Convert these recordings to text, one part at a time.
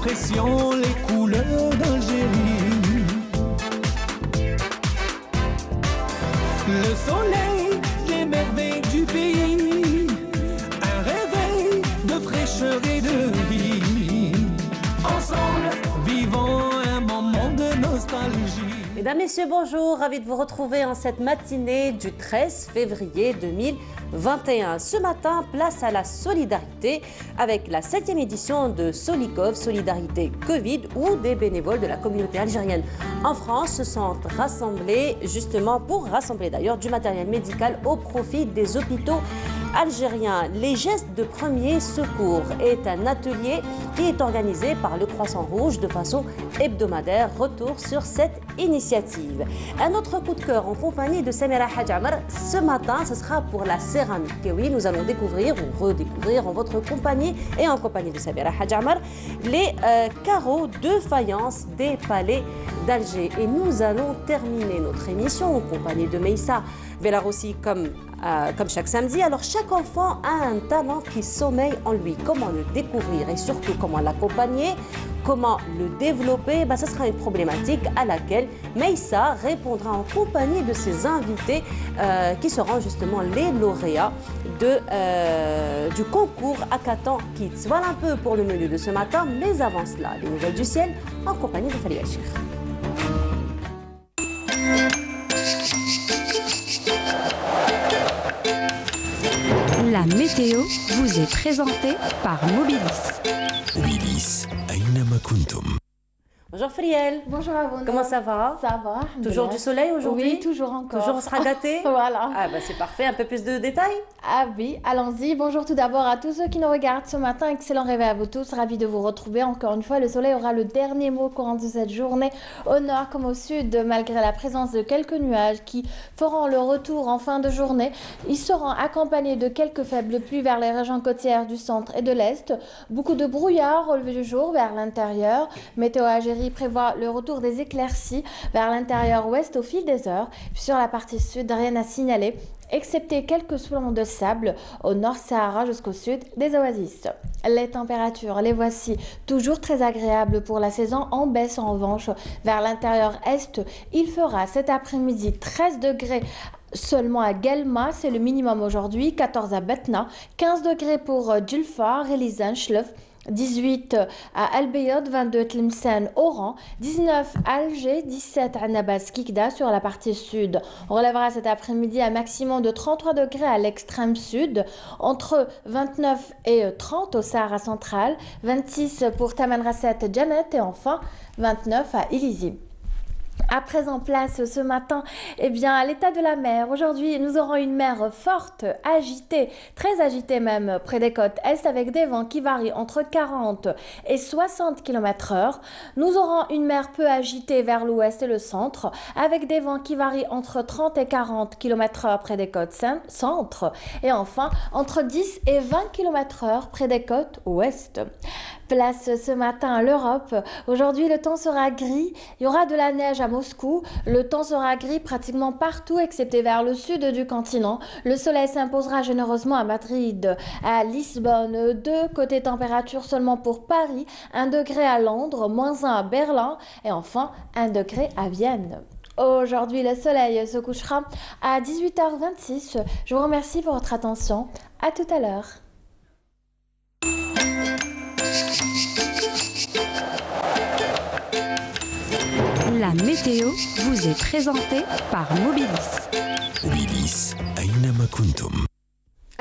pression, les couleurs d'Algérie. Le soleil, les merveilles du pays, un réveil de fraîcheur et de vie. Ensemble, vivons un moment de nostalgie. Mesdames, Messieurs, bonjour. Ravi de vous retrouver en cette matinée du 13 février 2021. Ce matin, place à la solidarité avec la 7e édition de Solikov, Solidarité Covid, où des bénévoles de la communauté algérienne en France se sont rassemblés justement pour rassembler d'ailleurs du matériel médical au profit des hôpitaux algériens. Les gestes de premier secours est un atelier qui est organisé par le Croissant Rouge de façon hebdomadaire. Retour sur cette initiative. Un autre coup de cœur en compagnie de Samira Hadjamar. Ce matin, ce sera pour la céramique. Et oui, nous allons découvrir ou redécouvrir en votre compagnie et en compagnie de Samira Hadjamar les carreaux de faïence des palais d'Alger. Et nous allons terminer notre émission en compagnie de Meissa Belarussi comme chaque samedi. Alors chaque enfant a un talent qui sommeille en lui. Comment le découvrir et surtout comment l'accompagner, comment le développer, ce sera une problématique à laquelle Meissa répondra en compagnie de ses invités qui seront justement les lauréats du concours Hackathon Kids. Voilà un peu pour le menu de ce matin, mais avant cela, les nouvelles du ciel en compagnie de Falia Chir. La météo vous est présentée par Mobilis. Mobilis, أينما كنتم. Bonjour Friel. Bonjour Avouna. Comment ça va? Ça va. Toujours du soleil aujourd'hui? Oui, toujours encore. Toujours on sera gâtés? Voilà. Ah c'est parfait, un peu plus de détails? Ah oui, allons-y. Bonjour tout d'abord à tous ceux qui nous regardent ce matin. Excellent réveil à vous tous. Ravi de vous retrouver encore une fois. Le soleil aura le dernier mot au courant de cette journée, au nord comme au sud, malgré la présence de quelques nuages qui feront le retour en fin de journée. Ils seront accompagnés de quelques faibles pluies vers les régions côtières du centre et de l'est. Beaucoup de brouillard au lever du jour vers l'intérieur. Météo Algérie prévoit le retour des éclaircies vers l'intérieur ouest au fil des heures. Puis sur la partie sud, rien à signaler, excepté quelques soulons de sable au nord Sahara jusqu'au sud des oasis. Les températures, les voici, toujours très agréables pour la saison, en baisse en revanche vers l'intérieur est. Il fera cet après-midi 13 degrés seulement à Guelma, c'est le minimum aujourd'hui, 14 à Betna, 15 degrés pour Djulfa, Relizan, Chlef, 18 à Al-Beyod, 22 Tlemcen, Oran, 19 à Alger, 17 à Nabas, Kikda sur la partie sud. On relèvera cet après-midi un maximum de 33 degrés à l'extrême sud, entre 29 et 30 au Sahara central, 26 pour Tamanrasset, Janet et enfin 29 à Illizi. À présent, place ce matin à l'état de la mer. Aujourd'hui, nous aurons une mer forte, agitée, très agitée même, près des côtes est, avec des vents qui varient entre 40 et 60 km/h. Nous aurons une mer peu agitée vers l'ouest et le centre, avec des vents qui varient entre 30 et 40 km/h près des côtes centre, et enfin entre 10 et 20 km/h près des côtes ouest. Place ce matin à l'Europe. Aujourd'hui, le temps sera gris. Il y aura de la neige à Moscou. Le temps sera gris pratiquement partout, excepté vers le sud du continent. Le soleil s'imposera généreusement à Madrid, à Lisbonne. 2 côté température seulement pour Paris. 1 degré à Londres, -1 à Berlin. Et enfin, 1 degré à Vienne. Aujourd'hui, le soleil se couchera à 18h26. Je vous remercie pour votre attention. À tout à l'heure. La météo vous est présentée par Mobilis. Mobilis, أينما كنتم.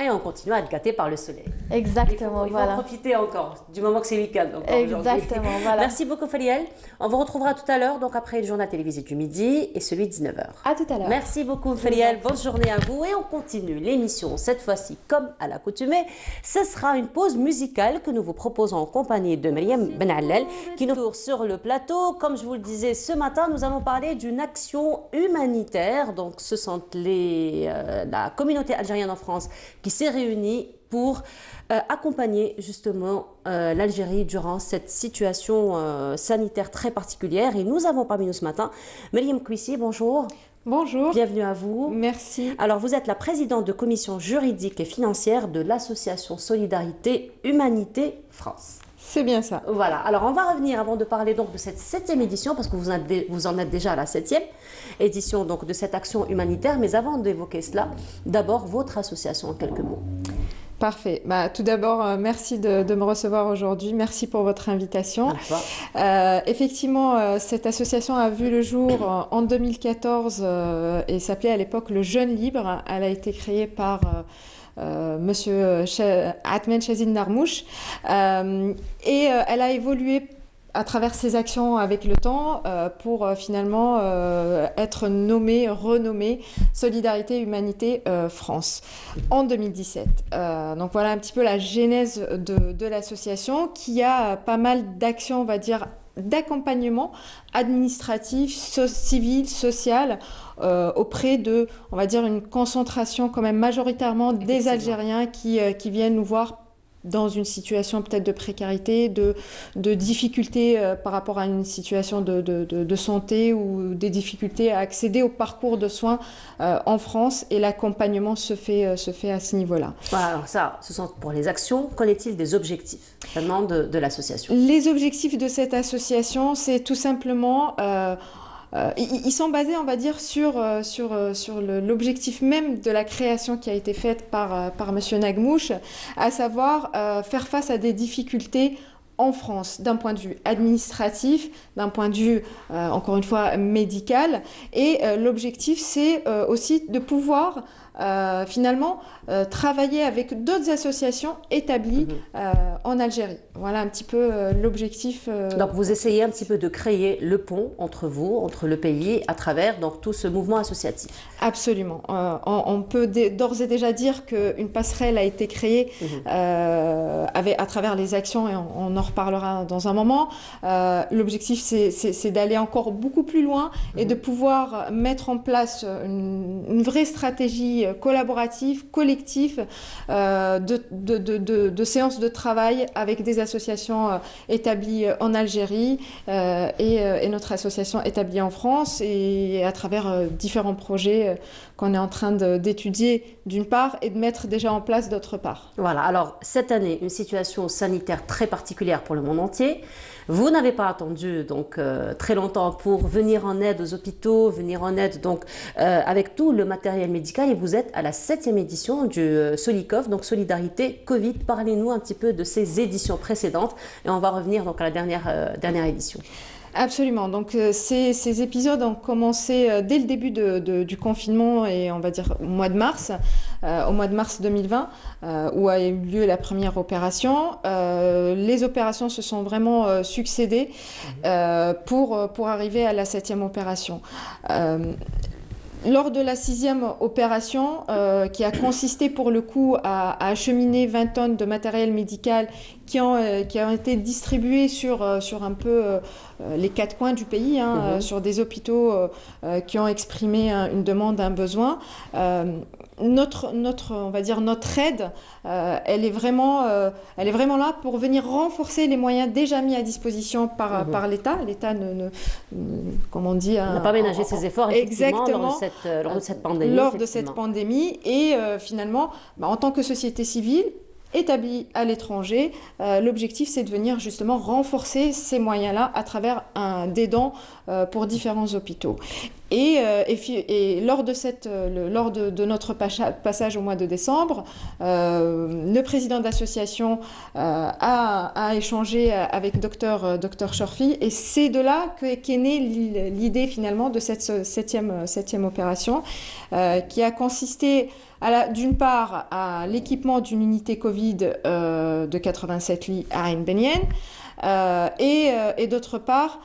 Et on continue à être gâté par le soleil. Exactement, il faut en profiter encore, du moment que c'est week-end. Exactement, voilà. Merci beaucoup, Faliel. On vous retrouvera tout à l'heure, donc après le journal télévisé du midi et celui de 19h. À tout à l'heure. Merci beaucoup, Faliel. Bonne journée à vous. Et on continue l'émission, cette fois-ci, comme à l'accoutumée. Ce sera une pause musicale que nous vous proposons en compagnie de Myriam Benallel, qui nous tourne sur le plateau. Comme je vous le disais, ce matin, nous allons parler d'une action humanitaire. Donc, ce sont la communauté algérienne en France qui s'est réunie pour accompagner justement l'Algérie durant cette situation sanitaire très particulière. Et nous avons parmi nous ce matin Myriam Kouissi, bonjour. Bonjour. Bienvenue à vous. Merci. Alors, vous êtes la présidente de commission juridique et financière de l'association Solidarité Humanité France. C'est bien ça. Voilà, alors on va revenir avant de parler donc de cette 7e édition, parce que vous en êtes déjà à la 7e édition donc, de cette action humanitaire. Mais avant d'évoquer cela, d'abord votre association en quelques mots. Parfait. Tout d'abord, merci de me recevoir aujourd'hui. Merci pour votre invitation. Effectivement, cette association a vu le jour en 2014 et s'appelait à l'époque le Jeune Libre. Elle a été créée par Monsieur Atmen Chazine Narmouche et elle a évolué à travers ses actions avec le temps pour finalement être renommée Solidarité Humanité France en 2017. Donc voilà un petit peu la genèse de l'association qui a pas mal d'actions, on va dire, d'accompagnement administratif, civil, social auprès de, on va dire, une concentration quand même majoritairement des Algériens qui viennent nous voir dans une situation peut-être de précarité, de difficultés par rapport à une situation de santé ou des difficultés à accéder au parcours de soins en France, et l'accompagnement se fait à ce niveau-là. Voilà, alors ça, ce sont pour les actions. Qu'en est-il des objectifs vraiment de l'association? Les objectifs de cette association, c'est tout simplement... ils sont basés, on va dire, sur l'objectif même de la création qui a été faite par M. Narmouche, à savoir faire face à des difficultés en France, d'un point de vue administratif, d'un point de vue, encore une fois, médical. Et l'objectif, c'est aussi de pouvoir finalement travailler avec d'autres associations établies en Algérie. Voilà un petit peu l'objectif. Donc vous essayez un petit peu de créer le pont entre vous, entre le pays, à travers donc, tout ce mouvement associatif. Absolument. On peut d'ores et déjà dire qu'une passerelle a été créée à travers les actions, et on en reparlera dans un moment. L'objectif, c'est d'aller encore beaucoup plus loin et de pouvoir mettre en place une vraie stratégie collaborative, collective, de séances de travail avec des associations établies en Algérie et notre association établie en France, et à travers différents projets qu'on est en train d'étudier d'une part et de mettre déjà en place d'autre part. Voilà, alors cette année, une situation sanitaire très particulière pour le monde entier. Vous n'avez pas attendu donc très longtemps pour venir en aide aux hôpitaux, venir en aide donc avec tout le matériel médical, et vous êtes à la 7e édition du Solikov, donc Solidarité Covid. Parlez-nous un petit peu de ces éditions précédentes et on va revenir donc à la dernière édition. Absolument. Donc ces épisodes ont commencé dès le début du confinement, et on va dire au mois de mars 2020, où a eu lieu la première opération. Les opérations se sont vraiment succédées pour arriver à la 7e opération. Lors de la 6e opération, qui a consisté pour le coup à acheminer 20 tonnes de matériel médical qui ont été distribués sur un peu les 4 coins du pays, sur des hôpitaux qui ont exprimé une demande, un besoin. On va dire notre aide, elle est vraiment là pour venir renforcer les moyens déjà mis à disposition par l'État. L'État comme on dit, n'a pas ménagé ses efforts exactement lors de cette pandémie. Lors de cette pandémie, et finalement, en tant que société civile établie à l'étranger, l'objectif, c'est de venir justement renforcer ces moyens-là à travers des dons pour différents hôpitaux. Et lors de notre passage au mois de décembre, le président de l'association a échangé avec Dr Chorfi, et c'est de là qu'est née l'idée finalement de cette septième opération, qui a consisté d'une part à l'équipement d'une unité Covid de 87 lits à Ain Benyen, et d'autre part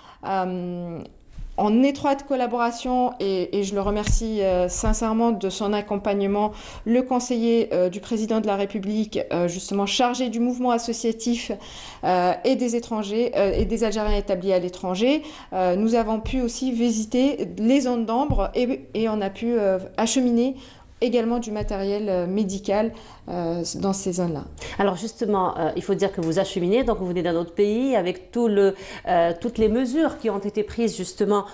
en étroite collaboration, et je le remercie sincèrement de son accompagnement, le conseiller du président de la République, justement chargé du mouvement associatif et des étrangers et des Algériens établis à l'étranger. Nous avons pu aussi visiter les zones d'ombre, et on a pu acheminer également du matériel médical dans ces zones-là. Alors justement, il faut dire que vous acheminez, donc vous venez d'un autre pays avec toutes les mesures qui ont été prises justement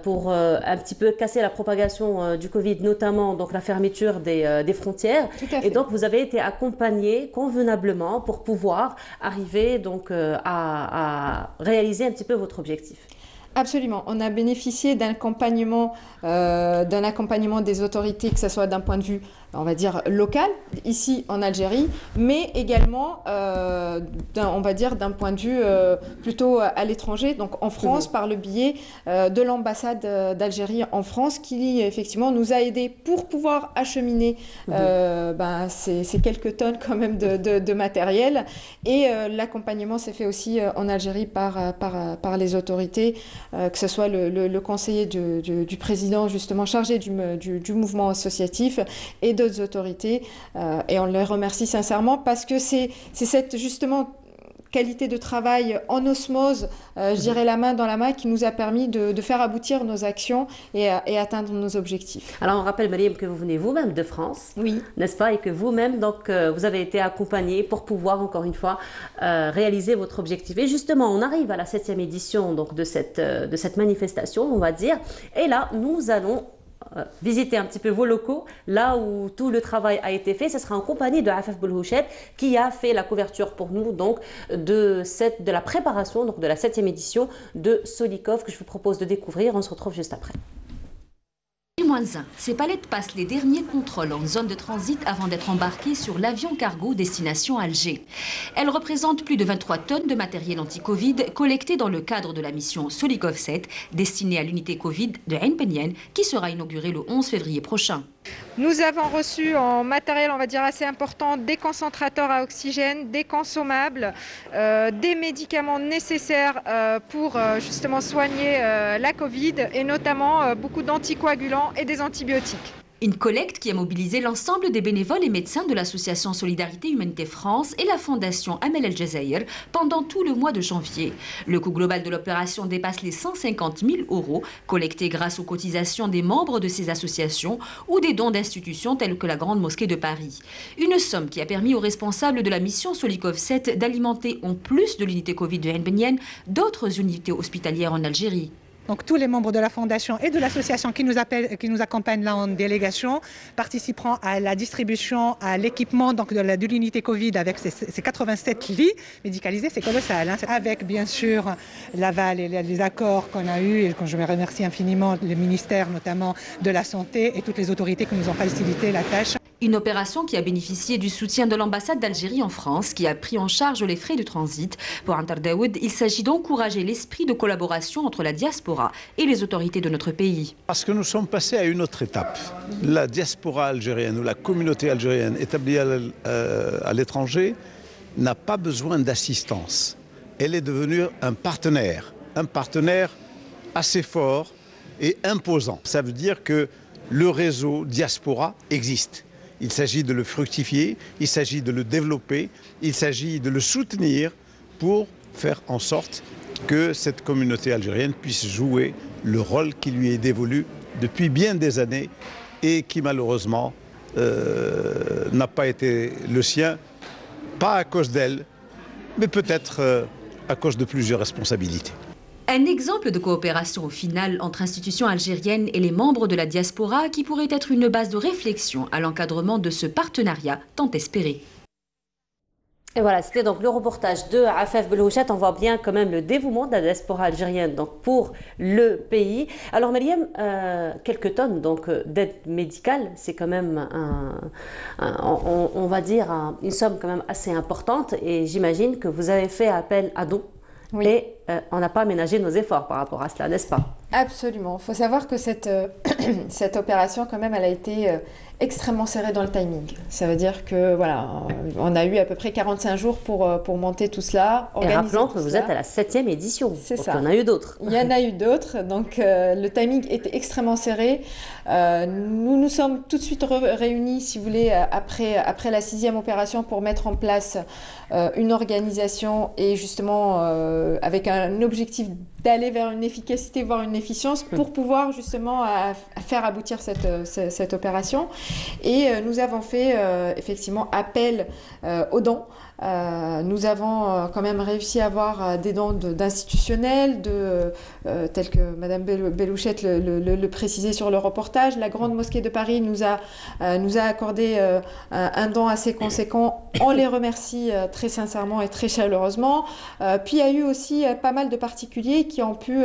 pour un petit peu casser la propagation du Covid, notamment donc la fermeture des frontières. Tout à fait. Et donc vous avez été accompagné convenablement pour pouvoir arriver donc à réaliser un petit peu votre objectif. Absolument. On a bénéficié d'un accompagnement des autorités, que ce soit d'un point de vue, on va dire, local, ici en Algérie, mais également, on va dire, d'un point de vue plutôt à l'étranger, donc en France, par le biais de l'ambassade d'Algérie en France, qui effectivement nous a aidés pour pouvoir acheminer ces quelques tonnes quand même de matériel. Et l'accompagnement s'est fait aussi en Algérie par les autorités, que ce soit le conseiller du président justement chargé du mouvement associatif et d'autres autorités. Et on les remercie sincèrement parce que c'est cette justement qualité de travail en osmose, je dirais la main dans la main, qui nous a permis de faire aboutir nos actions et atteindre nos objectifs. Alors on rappelle, Mariam, que vous venez vous-même de France, oui, n'est-ce pas, et que vous-même, donc, vous avez été accompagné pour pouvoir, encore une fois, réaliser votre objectif. Et justement, on arrive à la 7e édition donc, de cette manifestation, on va dire, et là, nous allons visiter un petit peu vos locaux, là où tout le travail a été fait. Ce sera en compagnie de Afaf Belhouchet qui a fait la couverture pour nous donc, de la préparation donc, de la 7e édition de Solikov que je vous propose de découvrir. On se retrouve juste après. -1. Ces palettes passent les derniers contrôles en zone de transit avant d'être embarquées sur l'avion cargo destination Alger. Elles représentent plus de 23 tonnes de matériel anti-Covid collecté dans le cadre de la mission Solikov 7 destinée à l'unité Covid de Ain Penyene qui sera inaugurée le 11 février prochain. Nous avons reçu en matériel, on va dire, assez important, des concentrateurs à oxygène, des consommables, des médicaments nécessaires pour justement soigner la Covid et notamment beaucoup d'anticoagulants et des antibiotiques. Une collecte qui a mobilisé l'ensemble des bénévoles et médecins de l'association Solidarité Humanité France et la fondation Amel El Jazair pendant tout le mois de janvier. Le coût global de l'opération dépasse les 150 000 € collectés grâce aux cotisations des membres de ces associations ou des dons d'institutions telles que la Grande Mosquée de Paris. Une somme qui a permis aux responsables de la mission Solikov 7 d'alimenter en plus de l'unité Covid de Ain Penyene d'autres unités hospitalières en Algérie. Donc tous les membres de la fondation et de l'association qui nous accompagnent là en délégation participeront à la distribution, à l'équipement de l'unité Covid avec ces 87 lits médicalisés, c'est colossal, hein, avec bien sûr l'aval et les accords qu'on a eus et je me remercie infiniment le ministère notamment de la Santé et toutes les autorités qui nous ont facilité la tâche. Une opération qui a bénéficié du soutien de l'ambassade d'Algérie en France, qui a pris en charge les frais de transit. Pour Antar Daoud, il s'agit d'encourager l'esprit de collaboration entre la diaspora et les autorités de notre pays. Parce que nous sommes passés à une autre étape. La diaspora algérienne ou la communauté algérienne établie à l'étranger n'a pas besoin d'assistance. Elle est devenue un partenaire assez fort et imposant. Ça veut dire que le réseau diaspora existe. Il s'agit de le fructifier, il s'agit de le développer, il s'agit de le soutenir pour faire en sorte que cette communauté algérienne puisse jouer le rôle qui lui est dévolu depuis bien des années et qui malheureusement n'a pas été le sien, pas à cause d'elle, mais peut-être à cause de plusieurs responsabilités. Un exemple de coopération au final entre institutions algériennes et les membres de la diaspora qui pourrait être une base de réflexion à l'encadrement de ce partenariat tant espéré. Et voilà, c'était donc le reportage de Afaf Belhouchet. On voit bien quand même le dévouement de la diaspora algérienne donc pour le pays. Alors Mariam, quelques tonnes donc d'aide médicale, c'est quand même on va dire une somme quand même assez importante et j'imagine que vous avez fait appel à dons. Oui. Et on n'a pas ménagé nos efforts par rapport à cela, n'est-ce pas? Absolument. Il faut savoir que cette opération, quand même, elle a été extrêmement serrée dans le timing. Ça veut dire que, voilà, on a eu à peu près 45 jours pour monter tout cela. Et rappelons que vous êtes à la 7e édition. C'est ça. Il y en a eu d'autres. Il y en a eu d'autres. Donc, le timing était extrêmement serré. Nous nous sommes tout de suite réunis, si vous voulez, après la 6e opération pour mettre en place une organisation et justement avec un objectif d'aller vers une efficacité, voire une efficience pour pouvoir justement faire aboutir cette opération. Et nous avons fait effectivement appel aux dons. Nous avons quand même réussi à avoir des dons d'institutionnels, tels que Madame Bellouchette le précisait sur le reportage. La Grande Mosquée de Paris nous a accordé un don assez conséquent. On les remercie très sincèrement et très chaleureusement. Puis il y a eu aussi pas mal de particuliers qui ont pu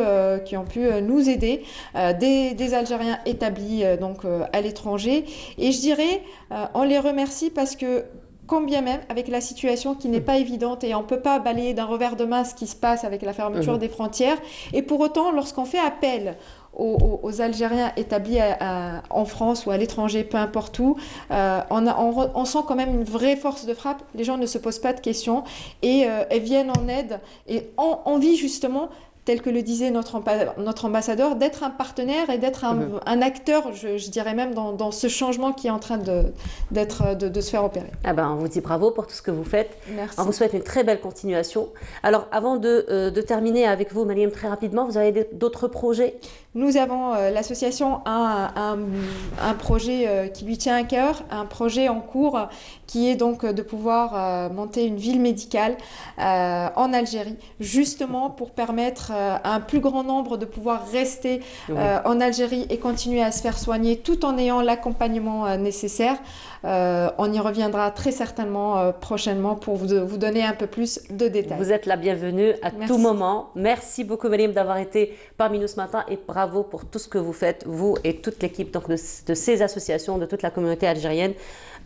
nous aider, des Algériens établis à l'étranger. Et je dirais, on les remercie parce que quand bien même, avec la situation qui n'est pas évidente et on ne peut pas balayer d'un revers de main ce qui se passe avec la fermeture des frontières, et pour autant, lorsqu'on fait appel aux Algériens établis en France ou à l'étranger, peu importe où, on sent quand même une vraie force de frappe. Les gens ne se posent pas de questions et elles viennent en aide et ont envie justement, tel que le disait notre ambassadeur, d'être un partenaire et d'être un acteur, je dirais même, dans ce changement qui est en train de se faire opérer. Ah ben, on vous dit bravo pour tout ce que vous faites. Merci. On vous souhaite une très belle continuation. Alors, avant de terminer avec vous, Mariam, très rapidement, vous avez d'autres projets? Nous avons, l'association a un projet qui lui tient à cœur, un projet en cours qui est donc de pouvoir monter une ville médicale en Algérie, justement pour permettre à un plus grand nombre de pouvoir rester en Algérie et continuer à se faire soigner tout en ayant l'accompagnement nécessaire. On y reviendra très certainement prochainement pour vous donner un peu plus de détails. Vous êtes la bienvenue à tout moment. Merci beaucoup, Mariam, d'avoir été parmi nous ce matin et bravo pour tout ce que vous faites, vous et toute l'équipe de ces associations, de toute la communauté algérienne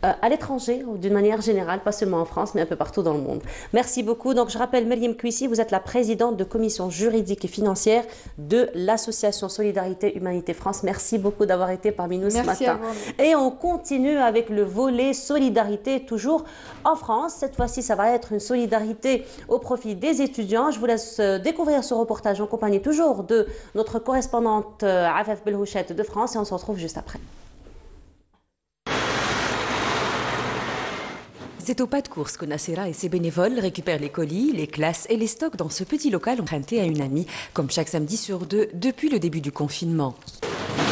à l'étranger, d'une manière générale, pas seulement en France, mais un peu partout dans le monde. Merci beaucoup. Donc, je rappelle, Mariam Kouissi, vous êtes la présidente de commission juridique et financière de l'association Solidarité Humanité France. Merci beaucoup d'avoir été parmi nous ce matin. Et on continue avec le volet solidarité, toujours en France. Cette fois-ci, ça va être une solidarité au profit des étudiants. Je vous laisse découvrir ce reportage en compagnie toujours de notre correspondante Afef Bellouchette de France et on se retrouve juste après. C'est au pas de course que Nassera et ses bénévoles récupèrent les colis, les classes et les stocks dans ce petit local emprunté à une amie, comme chaque samedi sur deux depuis le début du confinement.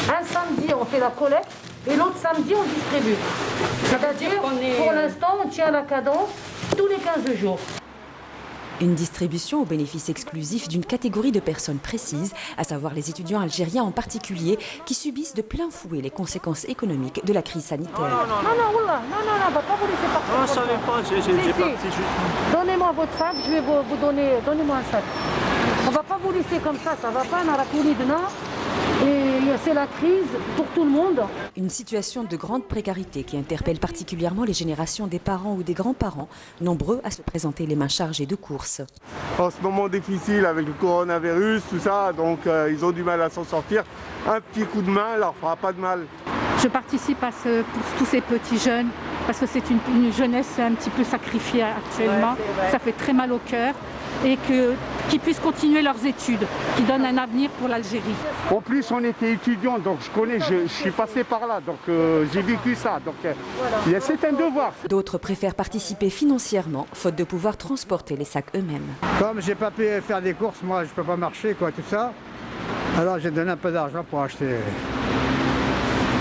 Un samedi, on fait la collecte et l'autre samedi, on distribue. C'est-à-dire, pour l'instant, on tient la cadence tous les 15 jours. Une distribution au bénéfice exclusif d'une catégorie de personnes précises, à savoir les étudiants algériens en particulier, qui subissent de plein fouet les conséquences économiques de la crise sanitaire. Non, on va pas vous laisser partir. Non, je savais pas, j'ai parti juste. Donnez-moi votre sac, je vais vous donner, donnez-moi un sac. On va pas vous laisser comme ça va pas, on a la poulie de nain. Et c'est la crise pour tout le monde. Une situation de grande précarité qui interpelle particulièrement les générations des parents ou des grands-parents, nombreux à se présenter les mains chargées de courses. En ce moment difficile avec le coronavirus, tout ça, donc ils ont du mal à s'en sortir. Un petit coup de main leur fera pas de mal. Je participe pour tous ces petits jeunes parce que c'est une jeunesse un petit peu sacrifiée actuellement. Ouais, ça fait très mal au cœur. Et qu'ils puissent continuer leurs études, qui donnent un avenir pour l'Algérie. En plus, on était étudiants, donc je connais, je suis passé par là, donc j'ai vécu ça. Donc c'est un devoir. D'autres préfèrent participer financièrement, faute de pouvoir transporter les sacs eux-mêmes. Comme j'ai pas pu faire des courses, moi je peux pas marcher, tout ça. Alors j'ai donné un peu d'argent pour acheter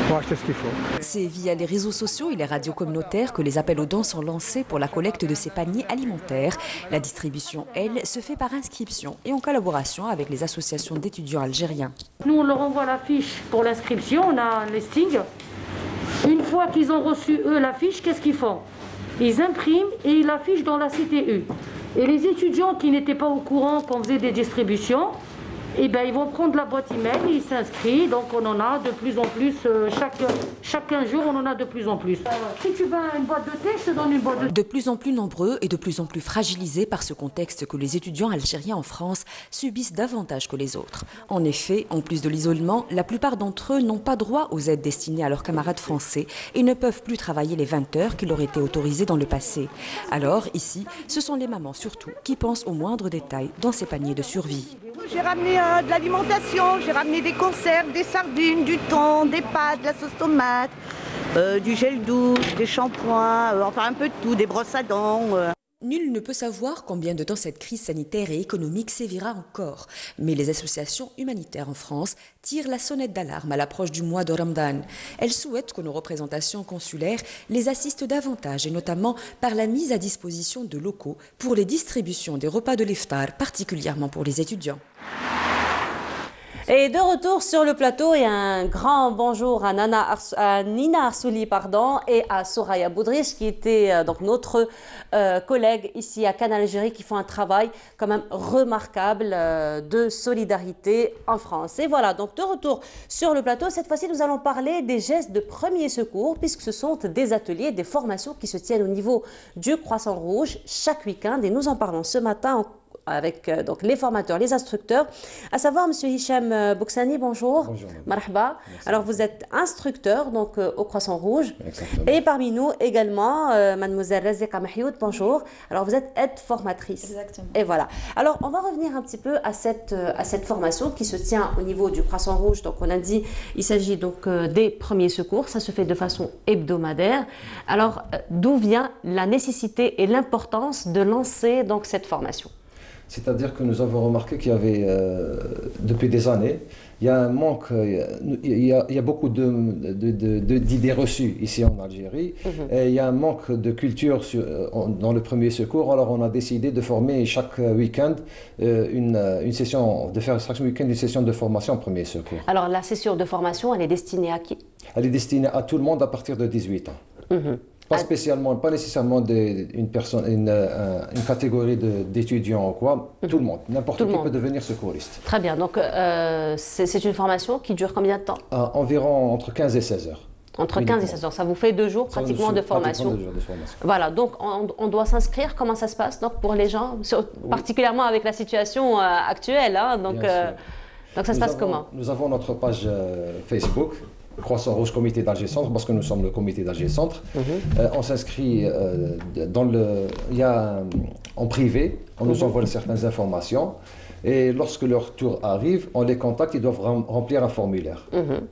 ce qu'il faut. C'est via les réseaux sociaux et les radios communautaires que les appels aux dons sont lancés pour la collecte de ces paniers alimentaires. La distribution, elle, se fait par inscription et en collaboration avec les associations d'étudiants algériens. Nous, on leur envoie la fiche pour l'inscription, on a un listing. Une fois qu'ils ont reçu, eux, la fiche, qu'est-ce qu'ils font? Ils impriment et ils l'affichent dans la CTU. Et les étudiants qui n'étaient pas au courant qu'on faisait des distributions, eh ben, ils vont prendre la boîte email, ils s'inscrivent, donc on en a de plus en plus, chaque 15 jours on en a de plus en plus. Si tu veux une boîte de thé, je te donne une boîte de thé. De plus en plus nombreux et de plus en plus fragilisés par ce contexte que les étudiants algériens en France subissent davantage que les autres. En effet, en plus de l'isolement, la plupart d'entre eux n'ont pas droit aux aides destinées à leurs camarades français et ne peuvent plus travailler les 20 heures qui leur étaient autorisées dans le passé. Alors ici, ce sont les mamans surtout qui pensent aux moindres détails dans ces paniers de survie. J'ai ramené de l'alimentation, j'ai ramené des conserves, des sardines, du thon, des pâtes, de la sauce tomate, du gel douche, des shampoings, enfin un peu de tout, des brosses à dents. Nul ne peut savoir combien de temps cette crise sanitaire et économique sévira encore. Mais les associations humanitaires en France tirent la sonnette d'alarme à l'approche du mois de Ramadan. Elles souhaitent que nos représentations consulaires les assistent davantage, et notamment par la mise à disposition de locaux pour les distributions des repas de l'iftar, particulièrement pour les étudiants. Et de retour sur le plateau, et un grand bonjour à Nina Arsouli et à Soraya Boudriche, qui était donc notre collègue ici à Canal Algérie, qui font un travail quand même remarquable de solidarité en France. Et voilà, donc de retour sur le plateau, cette fois-ci nous allons parler des gestes de premier secours, puisque ce sont des ateliers, des formations qui se tiennent au niveau du Croissant Rouge chaque week-end, et nous en parlons ce matin avec donc les formateurs, les instructeurs, à savoir Monsieur Hicham Bouksani, bonjour. Bonjour. Marhaba. Alors vous êtes instructeur donc au Croissant Rouge. Exactement. Et parmi nous également Mademoiselle Razika Mahioud, bonjour. Alors vous êtes aide-formatrice. Exactement. Et voilà. Alors on va revenir un petit peu à cette formation qui se tient au niveau du Croissant Rouge. Donc on a dit, il s'agit donc des premiers secours. Ça se fait de façon hebdomadaire. Alors d'où vient la nécessité et l'importance de lancer donc cette formation? C'est-à-dire que nous avons remarqué qu'il y avait, depuis des années, il y a un manque, il y a beaucoup d'idées reçues ici en Algérie, et il y a un manque de culture dans le premier secours. Alors on a décidé de former chaque week-end une session, de faire chaque week-end une session de formation en premier secours. Alors la session de formation, elle est destinée à qui? Elle est destinée à tout le monde à partir de 18 ans. Pas spécialement, pas nécessairement une catégorie d'étudiants ou quoi, tout le monde, n'importe qui peut devenir secouriste. Très bien, donc c'est une formation qui dure combien de temps? Environ entre 15 et 16 heures. Entre 15 et 16 heures, ça vous fait 2 jours pratiquement de formation. 2 jours de formation. Voilà, donc on doit s'inscrire, comment ça se passe donc, pour les gens, particulièrement avec la situation actuelle, hein, donc ça se passe comment? Nous avons notre page Facebook, Croissant Rouge Comité d'Alger Centre, parce que nous sommes le comité d'Alger Centre. On s'inscrit en privé, on nous envoie certaines informations, et lorsque leur tour arrive, on les contacte, ils doivent remplir un formulaire.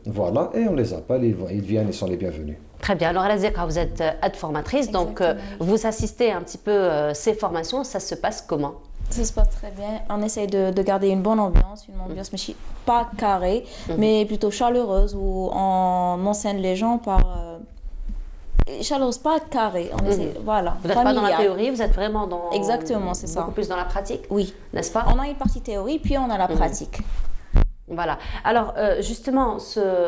Voilà, et on les appelle, ils viennent, ils sont les bienvenus. Très bien. Alors, Razika, vous êtes aide-formatrice, donc vous assistez un petit peu ces formations, ça se passe comment? Ça se passe très bien. On essaye de garder une bonne ambiance mais pas carrée, mais plutôt chaleureuse, où on enseigne les gens par chaleureuse, pas carrée. On essaie, voilà. Vous n'êtes pas dans la théorie, vous êtes vraiment dans. Exactement, c'est ça. Beaucoup plus dans la pratique. Oui, n'est-ce pas? On a une partie théorie, puis on a la pratique. Voilà. Alors, justement,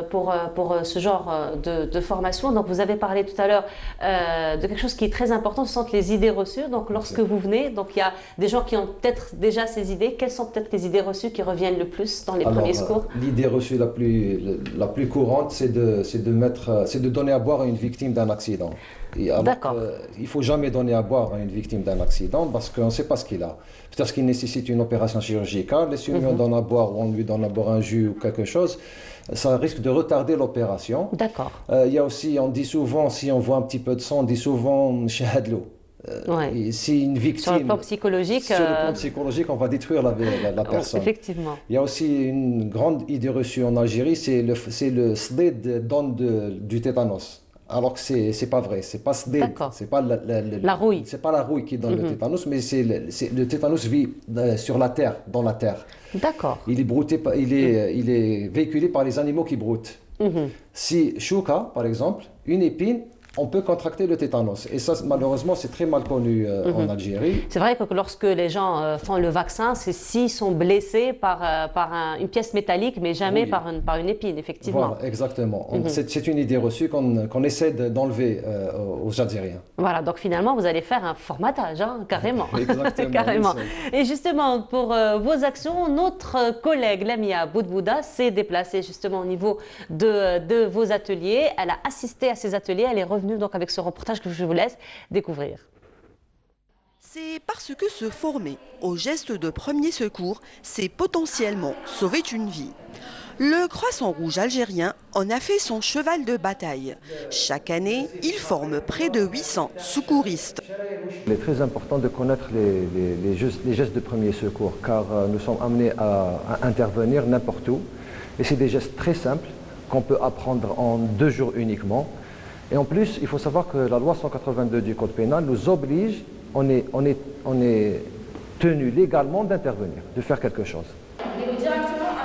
pour ce genre de formation, donc vous avez parlé tout à l'heure de quelque chose qui est très important, ce sont les idées reçues. Donc, lorsque vous venez, donc il y a des gens qui ont peut-être déjà ces idées. Quelles sont peut-être les idées reçues qui reviennent le plus dans les premiers secours? L'idée reçue la plus courante, c'est de donner à boire à une victime d'un accident. D'accord. Il ne faut jamais donner à boire à une victime d'un accident parce qu'on ne sait pas ce qu'il a. Peut-être qu'il nécessite une opération chirurgicale, et si on lui donne à boire ou on lui donne à boire un jus ou quelque chose, ça risque de retarder l'opération. D'accord. Il y a aussi, on dit souvent, si on voit un petit peu de sang, on dit souvent shahadlo. Si une victime, sur le plan psychologique, on va détruire la personne. Effectivement. Il y a aussi une grande idée reçue en Algérie, c'est le sled donne du tétanos. Alors que c'est pas vrai, c'est pas la rouille. C'est pas la rouille qui donne le tétanos, mais le tétanos vit sur la terre, dans la terre. D'accord. Il est véhiculé par les animaux qui broutent. Si chouka, par exemple, une épine, on peut contracter le tétanos. Et ça, malheureusement, c'est très mal connu en Algérie. C'est vrai que lorsque les gens font le vaccin, c'est s'ils sont blessés par une pièce métallique, mais jamais par une épine, effectivement. Voilà, exactement. C'est une idée reçue qu'on essaie d'enlever aux Algériens. Voilà, donc finalement, vous allez faire un formatage, hein, carrément. Exactement. Carrément. Et justement, pour vos actions, notre collègue Lamia Boudbouda s'est déplacée justement au niveau de vos ateliers. Elle a assisté à ces ateliers, elle est revenue donc avec ce reportage que je vous laisse découvrir. C'est parce que se former aux gestes de premier secours, c'est potentiellement sauver une vie. Le Croissant Rouge algérien en a fait son cheval de bataille. Chaque année, il forme près de 800 secouristes. Il est très important de connaître les gestes de premier secours, car nous sommes amenés à intervenir n'importe où. Et c'est des gestes très simples qu'on peut apprendre en 2 jours uniquement. Et en plus, il faut savoir que la loi 182 du Code pénal nous oblige on est tenu légalement d'intervenir, de faire quelque chose.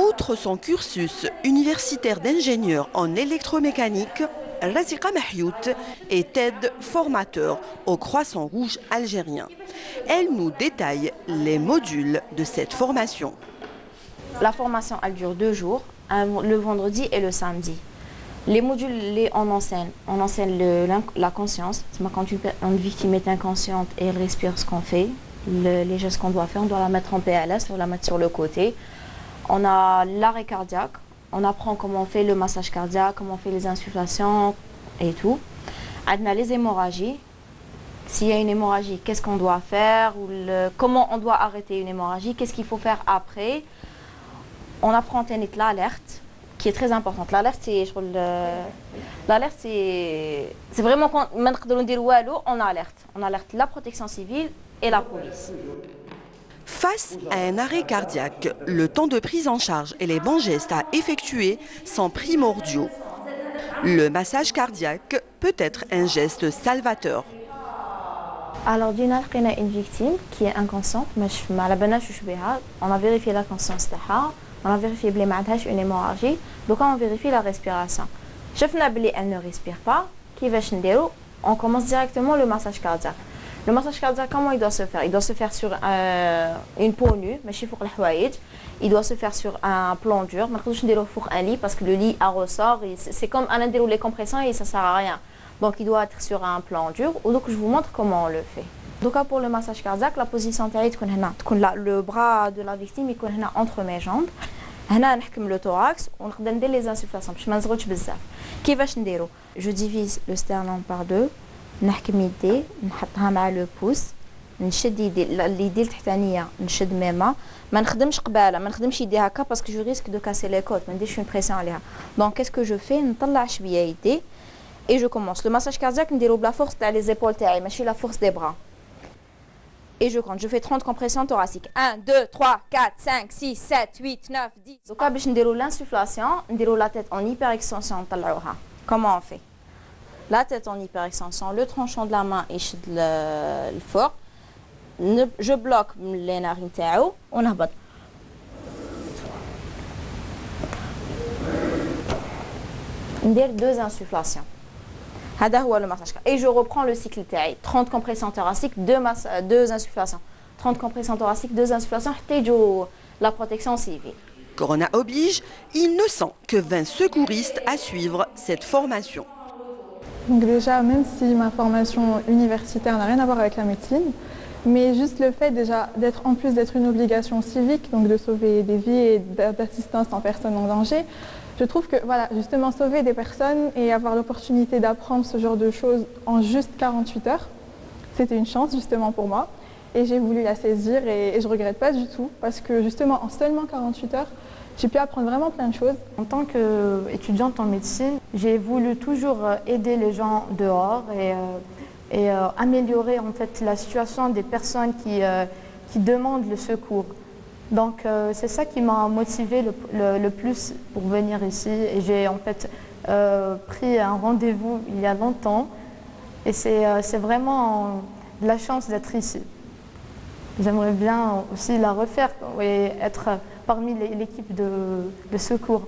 Outre son cursus universitaire d'ingénieur en électromécanique, Razika Mahyout est aide formateur au Croissant Rouge algérien. Elle nous détaille les modules de cette formation. La formation, elle dure 2 jours, le vendredi et le samedi. Les modules, on enseigne la conscience. Quand une victime est inconsciente et elle respire ce qu'on fait, les gestes qu'on doit faire, on doit la mettre en PLS, on doit la mettre sur le côté. On a l'arrêt cardiaque, on apprend comment on fait le massage cardiaque, comment on fait les insufflations et tout. On a les hémorragies. S'il y a une hémorragie, qu'est-ce qu'on doit faire, comment on doit arrêter une hémorragie, qu'est-ce qu'il faut faire après. On apprend à tenir l'alerte, qui est très importante. L'alerte, c'est vraiment quand on alerte. On alerte la protection civile et la police. Face à un arrêt cardiaque, le temps de prise en charge et les bons gestes à effectuer sont primordiaux. Le massage cardiaque peut être un geste salvateur. Alors, d'une part, on a une victime qui est inconsciente, on a vérifié la conscience, on a vérifié qu'elle n'a pas une hémorragie, donc on vérifie la respiration. Elle ne respire pas, on commence directement le massage cardiaque. Le massage cardiaque, comment il doit se faire? Il doit se faire sur une peau nue, il doit se faire sur un plan dur. On ne peut pas un lit parce que le lit à ressort, c'est comme les compressions et ça ne sert à rien. Donc il doit être sur un plan dur. Donc je vous montre comment on le fait. Donc pour le massage cardiaque, la position le bras de la victime est entre mes jambes. هنا نحكم le thorax ونقدر ندير les insufflations باش ما نزغوش بزاف. كيفاش نديرو؟ Je divise le sternum par 2. نحكم يدي نحطها مع لو بوس نشد يدي اليدي التحتانيه نشد ميما ما نخدمش قباله ما نخدمش يدي هكا باسكو جو ريسك دو كاسي لي كوت ما نديرش اون بريسيون عليها دونك كاسكو جو في نطلع شويه يدي et je commence le massage cardiaque نديرو بلا فورس تاع les épaules تاعي ماشي la force des bras et je compte je fais 30 compressions thoraciques 1 2 3 4 5 6 7 8 9 10 دوكا باش نديرو l'insufflation نديرو la tête en hyperextension نطلعوها comment on fait la tête en hyperextension, le tranchant de la main et le fort. Je bloque les narines تاعو ونهبط. ندير 2 insufflations. هذا هو le massage. Et je reprends le cycle تاعي 30 compressions thoraciques, 2 insufflations. 30 compressions thoraciques, 2 insufflations حتى يجو la protection civile. Corona oblige, il ne sont que 20 secouristes à suivre cette formation. Donc déjà, même si ma formation universitaire n'a rien à voir avec la médecine, mais juste le fait déjà d'être, en plus d'être une obligation civique, donc de sauver des vies et d'assistance en personnes en danger, je trouve que voilà, justement sauver des personnes et avoir l'opportunité d'apprendre ce genre de choses en juste 48 heures, c'était une chance justement pour moi et j'ai voulu la saisir et je ne regrette pas du tout parce que justement en seulement 48 heures, j'ai pu apprendre vraiment plein de choses. En tant qu'étudiante en médecine, j'ai voulu toujours aider les gens dehors et améliorer en fait la situation des personnes qui demandent le secours. Donc c'est ça qui m'a motivée le plus pour venir ici. Et j'ai en fait pris un rendez-vous il y a longtemps et c'est vraiment de la chance d'être ici. J'aimerais bien aussi la refaire et être parmi l'équipe de secours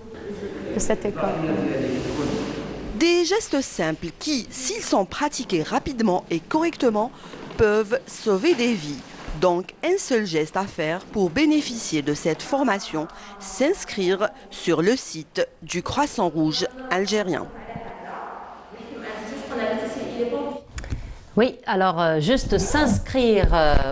de cette école. Des gestes simples qui, s'ils sont pratiqués rapidement et correctement, peuvent sauver des vies. Donc un seul geste à faire pour bénéficier de cette formation, s'inscrire sur le site du Croissant Rouge algérien. Oui, alors juste s'inscrire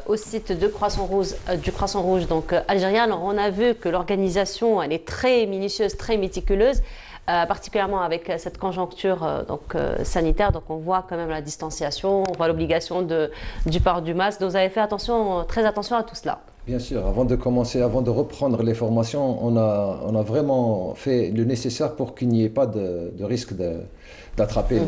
au site du Croissant Rouge donc algérien. Alors on a vu que l'organisation elle est très minutieuse, très méticuleuse, particulièrement avec cette conjoncture sanitaire. Donc on voit quand même la distanciation, on voit l'obligation du port du masque. Donc vous avez fait très attention à tout cela. Bien sûr, avant de commencer, avant de reprendre les formations, on a vraiment fait le nécessaire pour qu'il n'y ait pas de risque d'attraper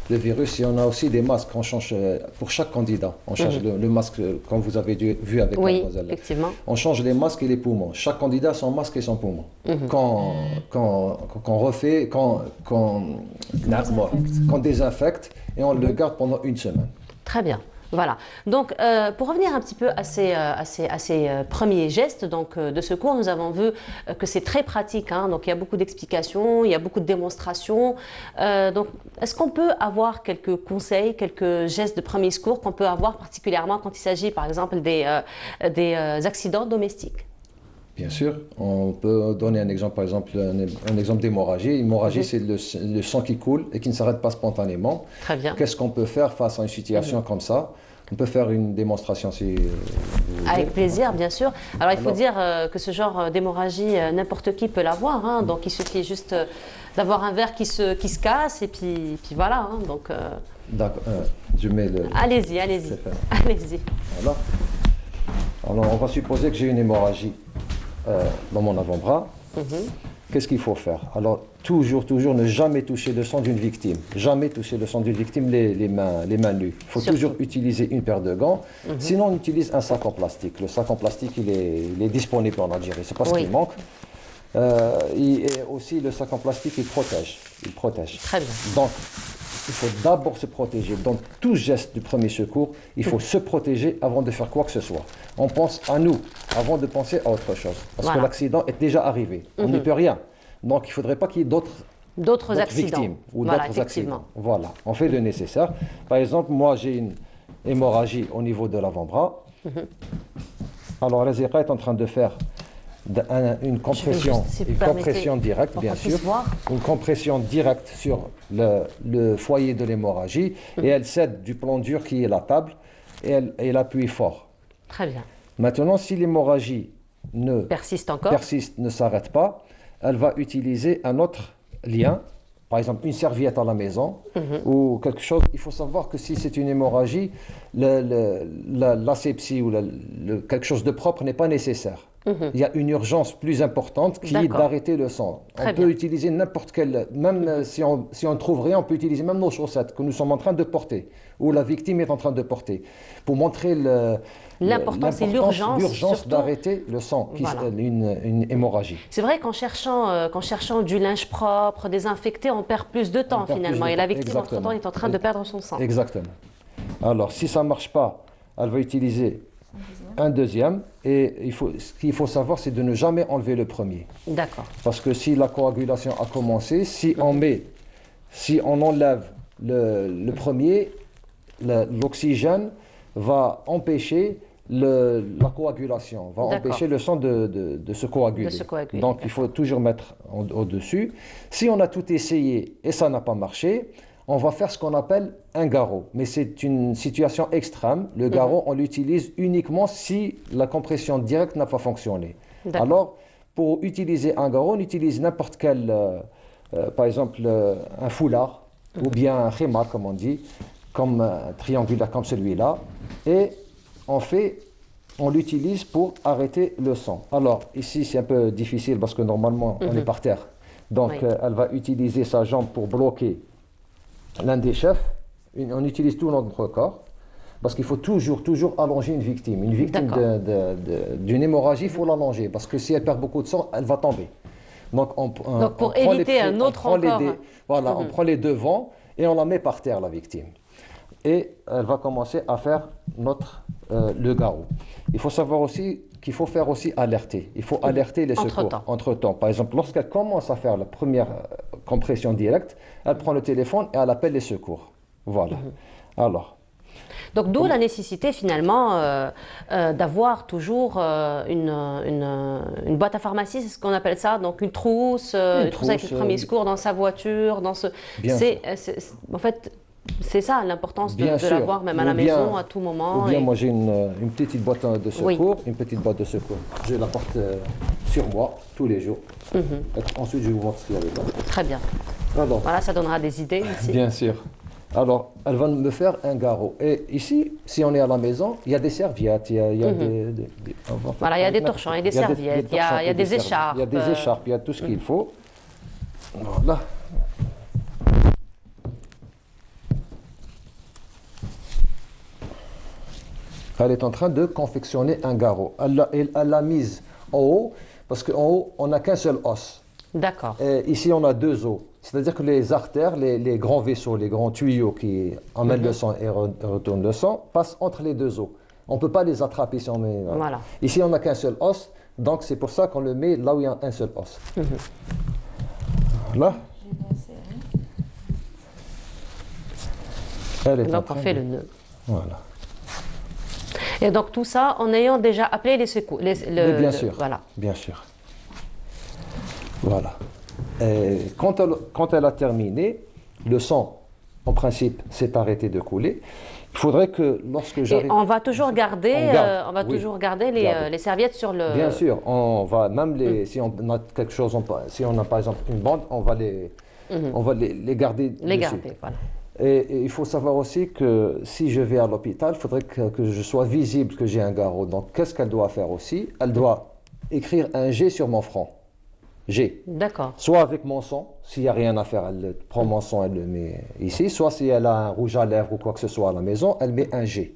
le virus. Et on a aussi des masques, on change pour chaque candidat. On change le masque, comme vous avez vu avec mademoiselle. Effectivement. On change les masques et les poumons. Chaque candidat a son masque et son poumon. Qu'on refait, qu'on désinfecte et on le garde pendant 1 semaine. Très bien. Voilà. Donc, pour revenir un petit peu à ces premiers gestes de secours, nous avons vu que c'est très pratique. Hein, donc, il y a beaucoup d'explications, il y a beaucoup de démonstrations. Donc, est-ce qu'on peut avoir quelques conseils, quelques gestes de premier secours qu'on peut avoir particulièrement quand il s'agit, par exemple, des accidents domestiques? Bien sûr, on peut donner un exemple, par exemple, un exemple d'hémorragie. Hémorragie, c'est le sang qui coule et qui ne s'arrête pas spontanément. Très bien. Qu'est-ce qu'on peut faire face à une situation comme ça? On peut faire une démonstration si vous voulez. Avec plaisir, bien sûr. Alors, il faut dire que ce genre d'hémorragie, n'importe qui peut l'avoir. Hein, donc, il suffit juste d'avoir un verre qui se casse et puis voilà. Hein, donc, d'accord, je mets le... Allez-y, allez-y. Allez-y. Voilà. Alors, on va supposer que j'ai une hémorragie dans mon avant-bras. Qu'est-ce qu'il faut faire? Alors, toujours ne jamais toucher le sang d'une victime. Jamais toucher le sang d'une victime les mains nues. Il faut toujours utiliser une paire de gants. Sinon, on utilise un sac en plastique. Le sac en plastique, il est disponible en Algérie. C'est pas ce qui manque. Et aussi, le sac en plastique, il protège. Très bien. Donc, il faut d'abord se protéger. Dans tout geste du premier secours, il faut se protéger avant de faire quoi que ce soit. On pense à nous avant de penser à autre chose. Parce que l'accident est déjà arrivé. On n'y peut rien. Donc, il ne faudrait pas qu'il y ait d'autres victimes ou d'autres accidents. Voilà, on fait le nécessaire. Par exemple, moi, j'ai une hémorragie au niveau de l'avant-bras. Alors, Razika est en train de faire une compression directe, bien sûr. Une compression directe sur le foyer de l'hémorragie. Et elle cède du plan dur qui est la table et elle appuie fort. Très bien. Maintenant, si l'hémorragie persiste, ne s'arrête pas, elle va utiliser un autre lien, par exemple une serviette à la maison ou quelque chose. Il faut savoir que si c'est une hémorragie, l'asepsie ou quelque chose de propre n'est pas nécessaire. Il y a une urgence plus importante qui est d'arrêter le sang. On peut utiliser n'importe quel, même si on ne trouve rien, on peut utiliser même nos chaussettes que nous sommes en train de porter ou la victime est en train de porter pour montrer l'importance et l'urgence d'arrêter le sang, une hémorragie. C'est vrai qu'en cherchant du linge propre, désinfecté, on perd plus de temps finalement et la victime entre-temps est en train de perdre son sang. Exactement. Alors si ça ne marche pas, elle va utiliser un deuxième et ce qu'il faut savoir, c'est de ne jamais enlever le premier. D'accord. Parce que si la coagulation a commencé, si on enlève le premier, l'oxygène va empêcher la coagulation, va empêcher le sang de se coaguler. Donc il faut toujours mettre au-dessus. Si on a tout essayé et ça n'a pas marché, on va faire ce qu'on appelle un garrot. Mais c'est une situation extrême. Le garrot, on l'utilise uniquement si la compression directe n'a pas fonctionné. Alors, pour utiliser un garrot, on utilise n'importe quel, par exemple, un foulard ou bien un khimar, comme on dit, comme un triangulaire comme celui-là. Et on l'utilise pour arrêter le sang. Alors, ici, c'est un peu difficile parce que normalement, on est par terre. Donc, elle va utiliser sa jambe pour bloquer l'un des chefs. On utilise tout notre corps parce qu'il faut toujours allonger une victime. Une victime d'une hémorragie, il faut l'allonger parce que si elle perd beaucoup de sang, elle va tomber. Donc, pour éviter un autre encore. On prend les devants et on la met par terre, la victime. Et elle va commencer à faire le garrot. Il faut savoir aussi qu'il faut faire aussi alerter. Il faut alerter les secours entre-temps. Par exemple, lorsqu'elle commence à faire la première compression directe, elle prend le téléphone et elle appelle les secours. Voilà. Alors. Donc d'où la nécessité finalement d'avoir toujours une boîte à pharmacie, c'est ce qu'on appelle ça, donc une trousse avec les premiers secours dans sa voiture, en fait. C'est ça l'importance de l'avoir même à la maison à tout moment. Ou bien moi j'ai une petite boîte de secours, Je la porte sur moi tous les jours. Ensuite je vous montre ce qu'il y a dedans. Très bien. Alors, voilà, ça donnera des idées ici. Bien sûr. Alors, elle va me faire un garrot. Et ici, si on est à la maison, il y a des serviettes, il y a il y a des torchons, il y a des serviettes, il y a des écharpes. Il y a des écharpes, il y a tout ce qu'il faut. Voilà. Elle est en train de confectionner un garrot. Elle l'a mise en haut, parce qu'en haut, on n'a qu'un seul os. D'accord. Ici, on a deux os. C'est-à-dire que les artères, les grands vaisseaux, les grands tuyaux qui emmènent le sang et retournent le sang, passent entre les deux os. On ne peut pas les attraper si on met... Voilà. Ici, on n'a qu'un seul os, donc c'est pour ça qu'on le met là où il y a un seul os. Voilà. Donc on fait le nœud. Voilà. Et donc tout ça en ayant déjà appelé les secours. Bien sûr. Voilà. Bien sûr. Voilà. Et quand elle a terminé, le sang, en principe, s'est arrêté de couler. Il faudrait que lorsque j'arrive... Et on va toujours garder, toujours garder les serviettes sur le... Bien sûr, on va même si on a quelque chose, si on a par exemple une bande, on va les garder Les dessus. garder, voilà. Et il faut savoir aussi que si je vais à l'hôpital, il faudrait que je sois visible que j'ai un garrot. Donc qu'est-ce qu'elle doit faire aussi? Elle doit écrire un G sur mon front. G. D'accord. Soit avec mon sang, s'il n'y a rien à faire, elle prend mon sang, elle le met ici. Soit si elle a un rouge à lèvres ou quoi que ce soit à la maison, elle met un G.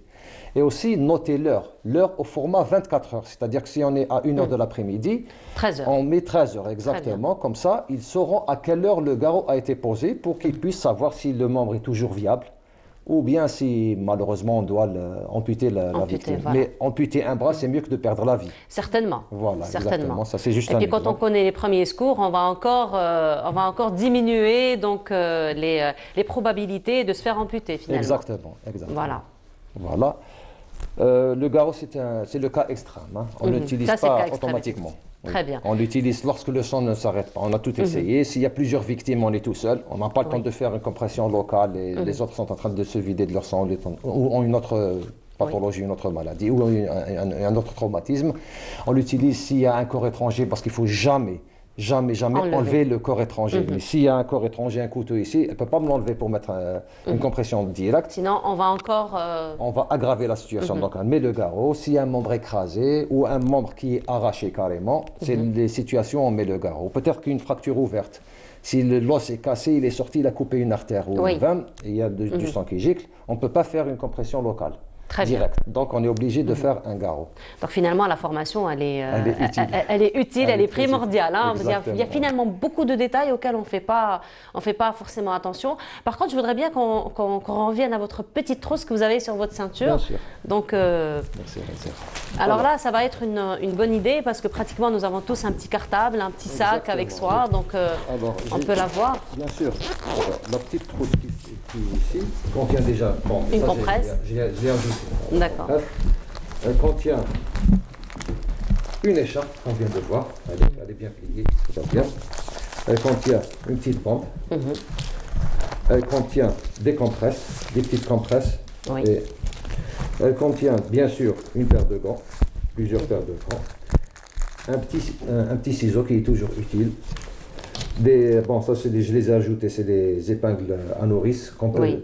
Et aussi, notez l'heure. L'heure au format 24 heures. C'est-à-dire que si on est à 1h de l'après-midi, 13 heures. On met 13 heures exactement. Comme ça, ils sauront à quelle heure le garrot a été posé pour qu'ils puissent savoir si le membre est toujours viable ou bien si malheureusement on doit amputer la victime. Voilà. Mais amputer un bras, c'est mieux que de perdre la vie. Certainement. Voilà, certainement. exactement. Ça, c'est juste Et un puis quand exemple. on connaît les premiers secours, on va encore diminuer donc, les probabilités de se faire amputer finalement. Exactement. Voilà. Voilà. Le garrot, c'est le cas extrême. Hein. On ne l'utilise pas automatiquement. Très bien. On l'utilise lorsque le sang ne s'arrête pas. On a tout essayé. S'il y a plusieurs victimes, on est tout seul. On n'a pas le temps de faire une compression locale et les autres sont en train de se vider de leur sang ou ont une autre pathologie, une autre maladie ou un autre traumatisme. On l'utilise s'il y a un corps étranger parce qu'il ne faut jamais enlever le corps étranger. Mais s'il y a un corps étranger, un couteau ici, elle ne peut pas me l'enlever pour mettre une compression directe. Sinon, on va encore... On va aggraver la situation. Donc, on met le garrot. S'il y a un membre écrasé ou un membre qui est arraché carrément, c'est les situations où on met le garrot. Peut-être qu'une fracture ouverte. Si l'os est cassé, il est sorti, il a coupé une artère ou une veine, et il y a du sang qui gicle, on ne peut pas faire une compression locale. Très direct. Donc on est obligé de faire un garrot. Donc finalement la formation elle est utile, elle est primordiale. Hein. Il y a finalement beaucoup de détails auxquels on fait pas forcément attention. Par contre je voudrais bien qu'on revienne à votre petite trousse que vous avez sur votre ceinture. Bien sûr. Donc, merci. Alors là ça va être une bonne idée parce que pratiquement nous avons tous un petit cartable, un petit sac avec soi. Donc on peut l'avoir. Bien sûr. Alors, la petite trousse qui ici contient déjà une compresse. J'ai ajouté. D'accord. Elle contient une écharpe qu'on vient de voir. Elle est bien pliée, tout va bien. Elle contient une petite bande. Elle contient des compresses, des petites compresses. Oui. Et elle contient bien sûr une paire de gants, plusieurs paires de gants. Un petit ciseau qui est toujours utile. Ça je les ai ajoutés, c'est des épingles à nourrice qu'on peut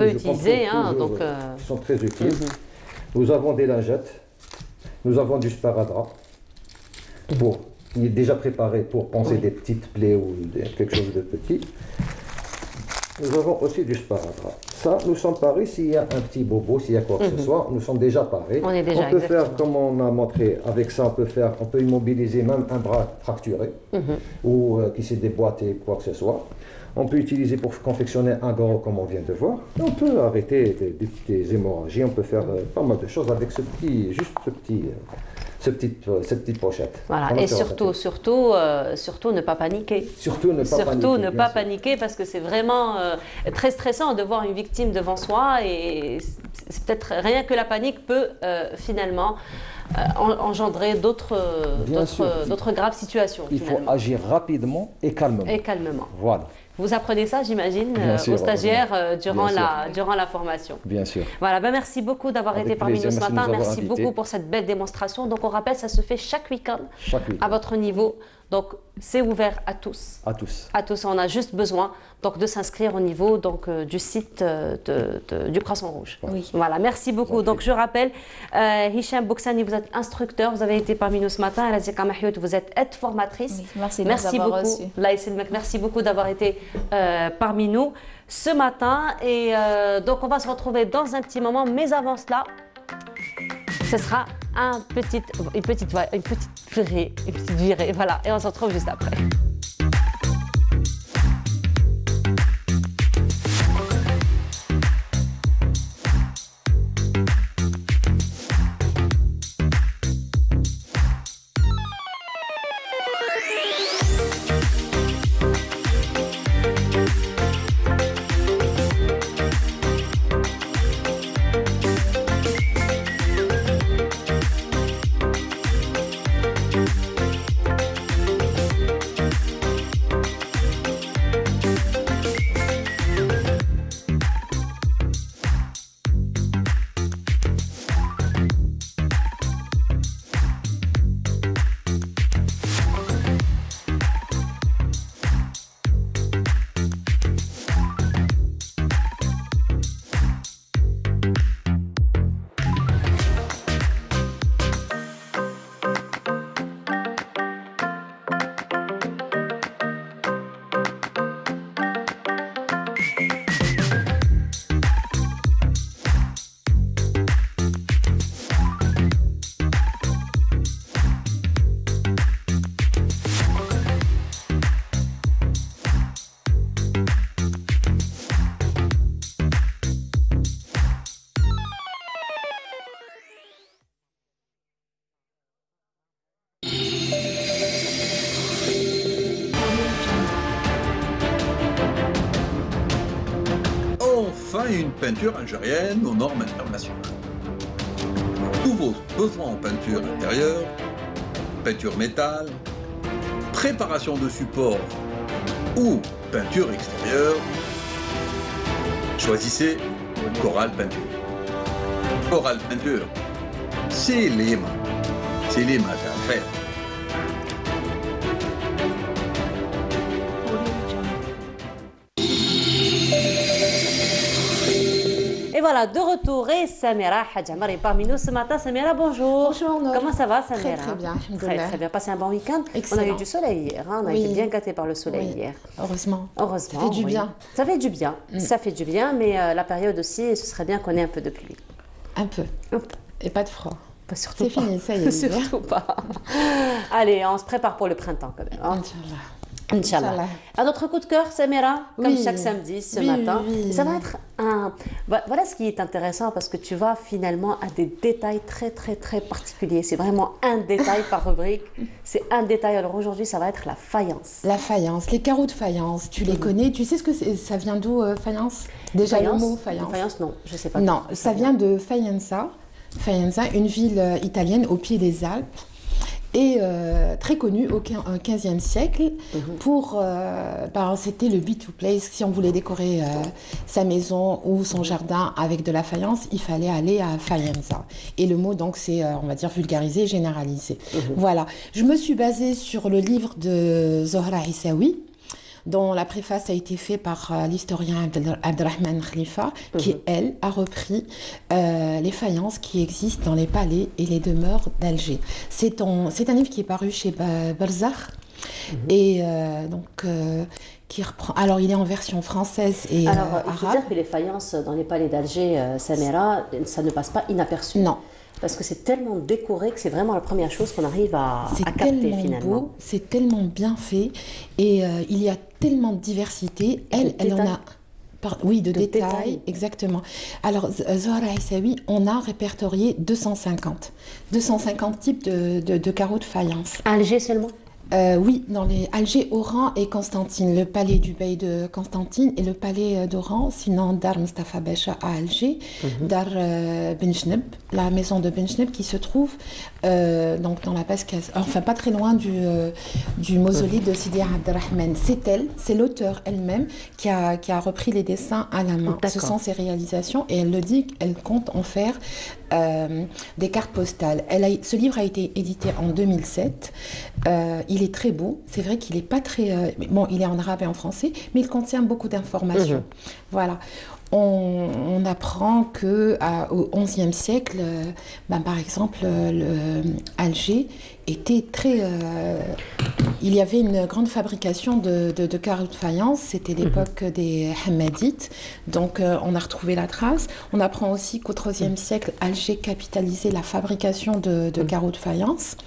utiliser, qui sont très utiles. Nous avons des lingettes, nous avons du sparadrap qui est déjà préparé pour poncer des petites plaies ou quelque chose de petit. Nous avons aussi du sparadrap. Ça, nous sommes parés s'il y a un petit bobo, s'il y a quoi que ce soit, nous sommes déjà parés. On peut faire comme on a montré, avec ça on peut immobiliser même un bras fracturé ou qui s'est déboîté, quoi que ce soit. On peut utiliser pour confectionner un garrot comme on vient de voir. On peut arrêter des hémorragies, on peut faire pas mal de choses avec cette petite pochette. Voilà, et surtout ne pas paniquer. Surtout ne pas paniquer parce que c'est vraiment très stressant de voir une victime devant soi et c'est peut-être rien que la panique peut finalement engendrer d'autres graves situations. Il faut agir rapidement et calmement. Voilà. Vous apprenez ça, j'imagine, aux stagiaires durant la formation. Bien sûr. Voilà, merci beaucoup d'avoir été parmi nous ce matin. Merci beaucoup pour cette belle démonstration. Donc, on rappelle, ça se fait chaque week-end à votre niveau. Donc, c'est ouvert à tous. À tous. On a juste besoin donc, de s'inscrire au niveau du site du Croissant Rouge. Oui. Voilà, merci beaucoup. Donc, je rappelle, Hicham Bouksani, vous êtes instructeur, vous avez été parmi nous ce matin. Razika Mahiout, vous êtes aide-formatrice. Oui, merci beaucoup. Merci beaucoup d'avoir été parmi nous ce matin. Et donc, on va se retrouver dans un petit moment. Mais avant cela, ce sera une petite virée, voilà, et on se retrouve juste après. et une peinture algérienne aux normes internationales. Tous vos besoins en peinture intérieure, peinture métal, préparation de support ou peinture extérieure, choisissez Coral Peinture. Coral Peinture, c'est les mains à faire. Et voilà, de retour, et Samira Hadjamar est parmi nous ce matin. Samira, bonjour. Bonjour, Nour. Comment ça va, Samira? Très bien, très bien. Passé un bon week-end. Excellent. On a eu du soleil hier, hein? On a été bien gâtés par le soleil hier. Heureusement. Heureusement. Ça fait du bien. Ça fait du bien. Ça fait du bien, mais la période aussi, ce serait bien qu'on ait un peu de pluie. Un peu. Et pas de froid. Pas surtout. C'est fini, ça y est. Surtout pas. Allez, on se prépare pour le printemps quand même. Hein? Inch'Allah. Un autre coup de cœur, Samira, comme chaque samedi ce matin. Oui. Ça va être un... Voilà ce qui est intéressant parce que tu vas finalement à des détails très particuliers. C'est vraiment un détail par rubrique. C'est un détail. Alors aujourd'hui, ça va être la faïence. La faïence, les carreaux de faïence, tu les connais. Tu sais ce que ça vient d'où, faïence? Déjà faïence, le mot faïence. Faïence, non, je sais pas. Non, ça vient de Faenza. Faenza, une ville italienne au pied des Alpes. Et très connue au XVe siècle pour, c'était le be to place. Si on voulait décorer sa maison ou son jardin avec de la faïence, il fallait aller à Faenza. Et le mot donc c'est, on va dire, vulgarisé, généralisé. Voilà. Je me suis basée sur le livre de Zohra Issaoui, dont la préface a été faite par l'historien Abdelrahman Khalifa, qui, elle, a repris les faïences qui existent dans les palais et les demeures d'Alger. C'est un livre qui est paru chez Barzakh, et qui reprend... Alors, il est en version française et arabe. Il faut dire que les faïences dans les palais d'Alger, Samira, ça ne passe pas inaperçu. Non. Parce que c'est tellement décoré que c'est vraiment la première chose qu'on arrive à capter finalement. C'est tellement bien fait et il y a tellement de diversité. Elle en a... Oui, de détails, exactement. Alors, Zohra Issaoui, on a répertorié 250 types de carreaux de faïence. À Alger seulement? Oui, dans les Alger, Oran et Constantine, le palais du bey de Constantine et le palais d'Oran, sinon Dar Mustafa Becha à Alger, Dar Benchneb, la maison de Benchneb qui se trouve donc dans la Pascasse, enfin pas très loin du mausolée de Sidi Abdelrahman. C'est elle, c'est l'auteur elle-même qui a repris les dessins à la main. Ce sont ses réalisations et elle le dit qu'elle compte en faire des cartes postales. Ce livre a été édité en 2007. Il est très beau. C'est vrai qu'il n'est pas très... bon, il est en arabe et en français, mais il contient beaucoup d'informations. Voilà. On apprend qu'au XIe siècle, par exemple, Alger était très... il y avait une grande fabrication de carreaux de faïence. C'était l'époque des Hammadites. Donc, on a retrouvé la trace. On apprend aussi qu'au XIIIe siècle, Alger capitalisait la fabrication de carreaux de faïence.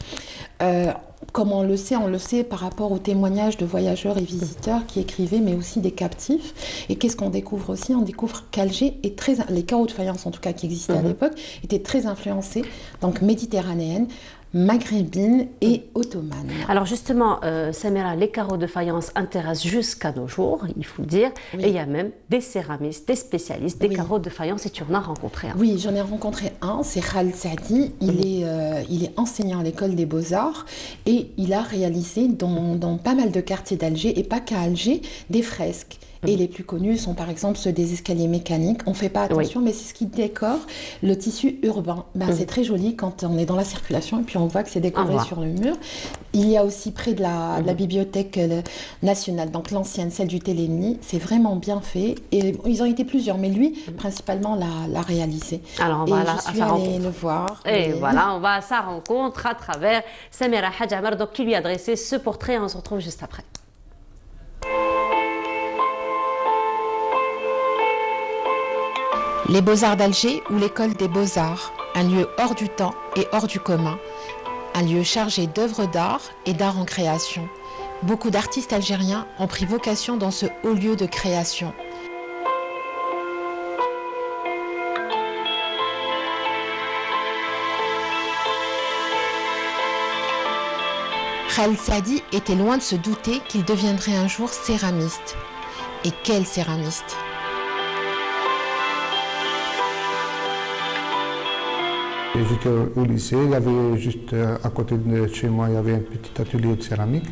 Comme on le sait par rapport aux témoignages de voyageurs et visiteurs qui écrivaient, mais aussi des captifs. Et qu'est-ce qu'on découvre aussi? On découvre qu'Alger est très... Les carreaux de faïence, en tout cas, qui existaient à l'époque, étaient très influencés, donc méditerranéennes, maghrébine et ottomane. Alors justement, Samira, les carreaux de faïence intéressent jusqu'à nos jours, il faut le dire. Et il y a même des céramistes, des spécialistes, des carreaux de faïence, et tu en as rencontré un. Oui, j'en ai rencontré un, c'est Khaled Saadi. Il est enseignant à l'école des Beaux-Arts et il a réalisé dans pas mal de quartiers d'Alger, et pas qu'à Alger, des fresques. Et les plus connus sont par exemple ceux des escaliers mécaniques. On ne fait pas attention, mais c'est ce qui décore le tissu urbain. C'est très joli quand on est dans la circulation et puis on voit que c'est décoré sur le mur. Il y a aussi près de la bibliothèque nationale, donc l'ancienne, celle du Télémni. C'est vraiment bien fait. Et ils ont été plusieurs, mais lui, principalement, l'a réalisé. Alors on va je suis allée le voir. Et voilà, on va à sa rencontre à travers Samira Hadjamar, donc qui lui a dressé ce portrait. On se retrouve juste après. Les Beaux-Arts d'Alger ou l'école des Beaux-Arts, un lieu hors du temps et hors du commun, un lieu chargé d'œuvres d'art et d'art en création. Beaucoup d'artistes algériens ont pris vocation dans ce haut lieu de création. Khaled Saadi était loin de se douter qu'il deviendrait un jour céramiste. Et quel céramiste! j'étais au lycée, il y avait juste à côté de chez moi, il y avait un petit atelier de céramique.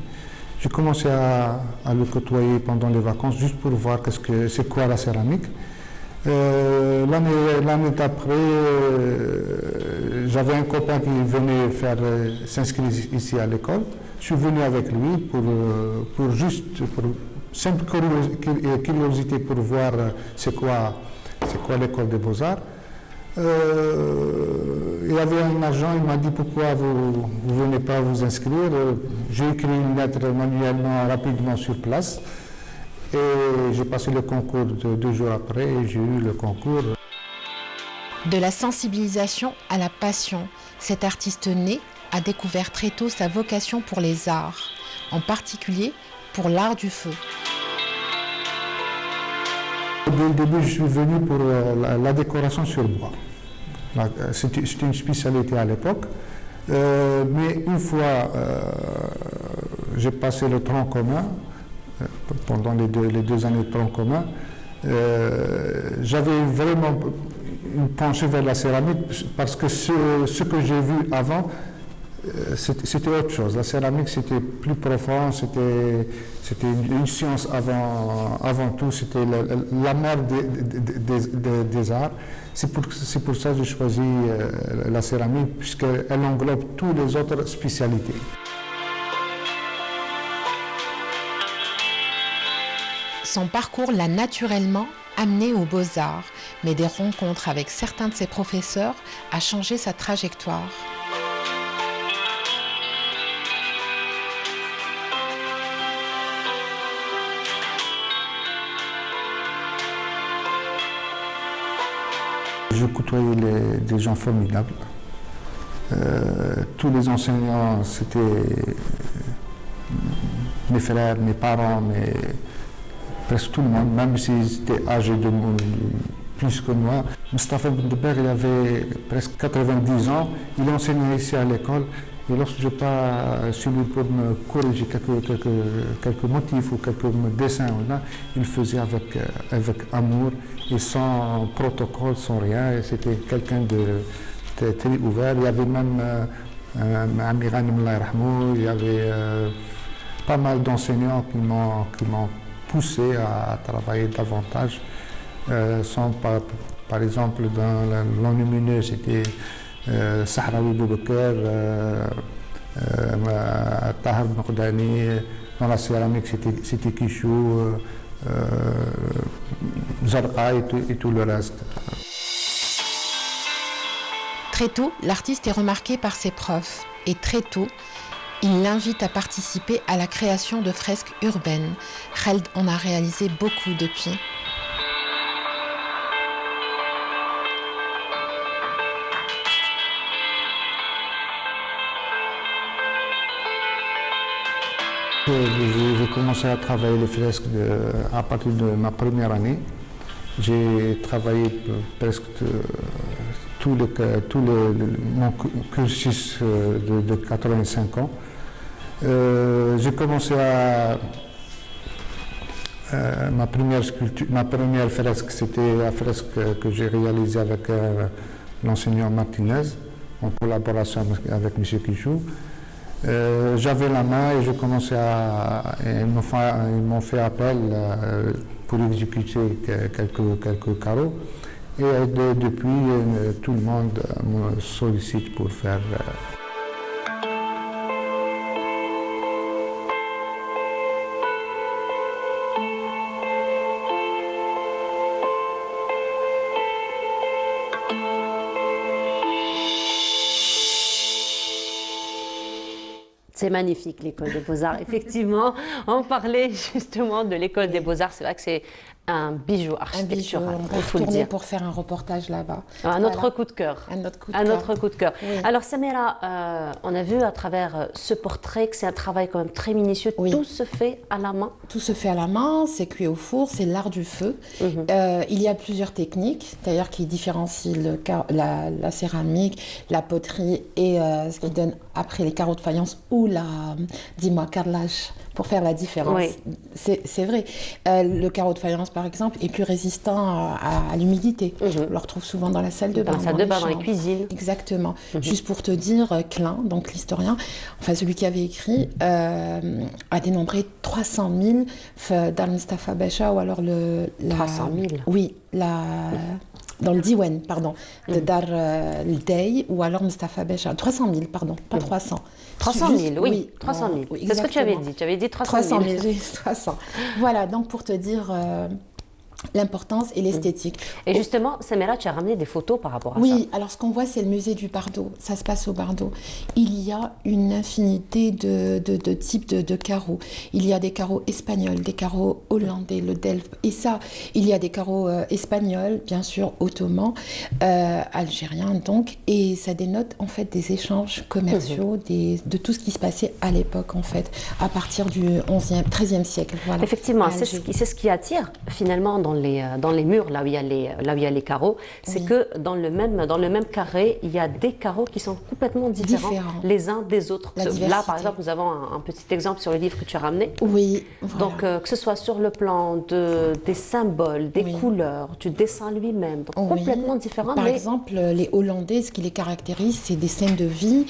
J'ai commencé à le côtoyer pendant les vacances juste pour voir c'est quoi la céramique. L'année d'après, j'avais un copain qui venait s'inscrire ici à l'école. Je suis venu avec lui pour simple curiosité pour voir c'est quoi l'école des Beaux-Arts. Il y avait un agent, il m'a dit pourquoi vous ne venez pas vous inscrire. J'ai écrit une lettre manuellement, rapidement sur place. Et j'ai passé le concours 2 jours après et j'ai eu le concours. De la sensibilisation à la passion, cet artiste né a découvert très tôt sa vocation pour les arts, en particulier pour l'art du feu. Dès le début, je suis venu pour la décoration sur bois. C'était une spécialité à l'époque. Mais une fois, j'ai passé le tronc commun, pendant les deux années de tronc commun, j'avais vraiment penché vers la céramique parce que ce que j'ai vu avant, c'était autre chose. La céramique, c'était plus profond, c'était une science avant tout, c'était la mère des arts. C'est pour ça que j'ai choisi la céramique, puisqu'elle englobe toutes les autres spécialités. Son parcours l'a naturellement amené aux Beaux-Arts, mais des rencontres avec certains de ses professeurs a changé sa trajectoire. Je côtoyais des gens formidables. Tous les enseignants, c'était mes frères, mes parents, presque tout le monde, même s'ils étaient âgés de plus que moi. Moustapha Bendebert, il avait presque 90 ans, il enseignait ici à l'école. Et lorsque je pars sur lui pour me corriger quelques motifs ou quelques dessins, il faisait avec amour et sans protocole, sans rien. C'était quelqu'un de très ouvert. Il y avait même Amiran il y avait pas mal d'enseignants qui m'ont poussé à travailler davantage. Par exemple, dans l'enlumineux, c'était Sahraoui Boubaker, Tahar Noqdani. Dans la céramique, c'était Kishou, Zarqa et tout le reste. Très tôt, l'artiste est remarqué par ses profs et très tôt, il l'invite à participer à la création de fresques urbaines. Khald en a réalisé beaucoup depuis. J'ai commencé à travailler les fresques à partir de ma première année. J'ai travaillé presque mon cursus de 85 ans. J'ai commencé ma première fresque, c'était la fresque que j'ai réalisée avec l'enseignant Martinez, en collaboration avec M. Kichou. J'avais la main et j'ai commencé ils m'ont fait appel pour exécuter quelques carreaux. Et depuis, tout le monde me sollicite pour faire. C'est magnifique, l'école des Beaux-Arts. Effectivement, on parlait justement de l'école des Beaux-Arts. C'est vrai que c'est un bijou architectural, il faut le dire. Pour faire un reportage là-bas. Un autre coup de cœur. Un autre coup de cœur. Oui. Alors Samira, on a vu à travers ce portrait que c'est un travail quand même très minutieux. Oui. Tout se fait à la main. Tout se fait à la main, c'est cuit au four, c'est l'art du feu. Il y a plusieurs techniques, d'ailleurs, qui différencient la céramique, la poterie et ce qui donne après les carreaux de faïence ou dis-moi, carrelage pour faire la différence. Oui. C'est vrai. Le carreau de faïence, par exemple, est plus résistant à l'humidité. On le retrouve souvent dans la salle de bain. Dans la salle de bain, dans les cuisines. Exactement. Juste pour te dire, Klein, donc l'historien, enfin celui qui avait écrit, a dénombré 300 000 Dar Mustafa Becha, ou alors 300 000. Oui, dans le Diwan, pardon, de Dar el-Dey, ou alors Mustafa Becha. 300 000, pardon, pas 300. 300 000, oui, 300 000. Oui, c'est ce que tu avais dit. Tu avais dit 300 000. 300 000, j'ai dit 300. Voilà, donc pour te dire l'importance et l'esthétique. Et justement, Samira, tu as ramené des photos par rapport à ça. Oui, alors ce qu'on voit, c'est le musée du Bardo. Ça se passe au Bardo. Il y a une infinité de types de carreaux. Il y a des carreaux espagnols, des carreaux hollandais, le Delft. Et ça, il y a des carreaux espagnols, bien sûr, ottomans, algériens donc. Et ça dénote en fait des échanges commerciaux, de tout ce qui se passait à l'époque, en fait, à partir du 13e siècle. Voilà. Effectivement, c'est ce qui attire finalement dans les murs, là où il y a les carreaux, c'est que dans le même carré, il y a des carreaux qui sont complètement différents. Les uns des autres. Là, par exemple, nous avons un petit exemple sur le livre que tu as ramené. Oui. Voilà. Donc, que ce soit sur le plan des symboles, des couleurs, du dessin lui-même, donc complètement différent. Par exemple, les Hollandais, ce qui les caractérise, c'est des scènes de vie.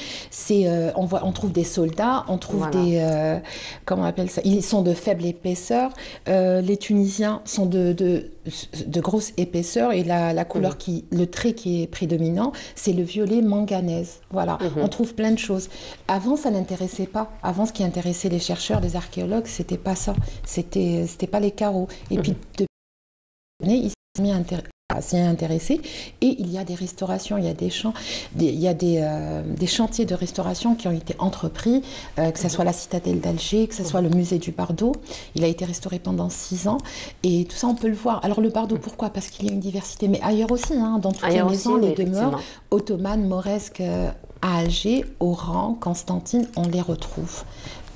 On trouve des soldats, on trouve des... comment on appelle ça? Ils sont de faible épaisseur. Les Tunisiens sont de grosse épaisseur, et la couleur le trait qui est prédominant, c'est le violet manganèse. Voilà, on trouve plein de choses. Avant, ça n'intéressait pas. Avant, ce qui intéressait les chercheurs, les archéologues, c'était pas ça. C'était pas les carreaux. Et puis, depuis ils s'est mis à s'y intéresser, et il y a des restaurations, il y a des chantiers de restauration qui ont été entrepris, que ce soit la citadelle d'Alger, que ce soit le musée du Bardo. Il a été restauré pendant 6 ans, et tout ça on peut le voir. Alors le Bardo, pourquoi? Parce qu'il y a une diversité, mais ailleurs aussi, hein, dans toutes les maisons, les demeures ottomanes, mauresques, à Alger, Oran, Constantine, on les retrouve.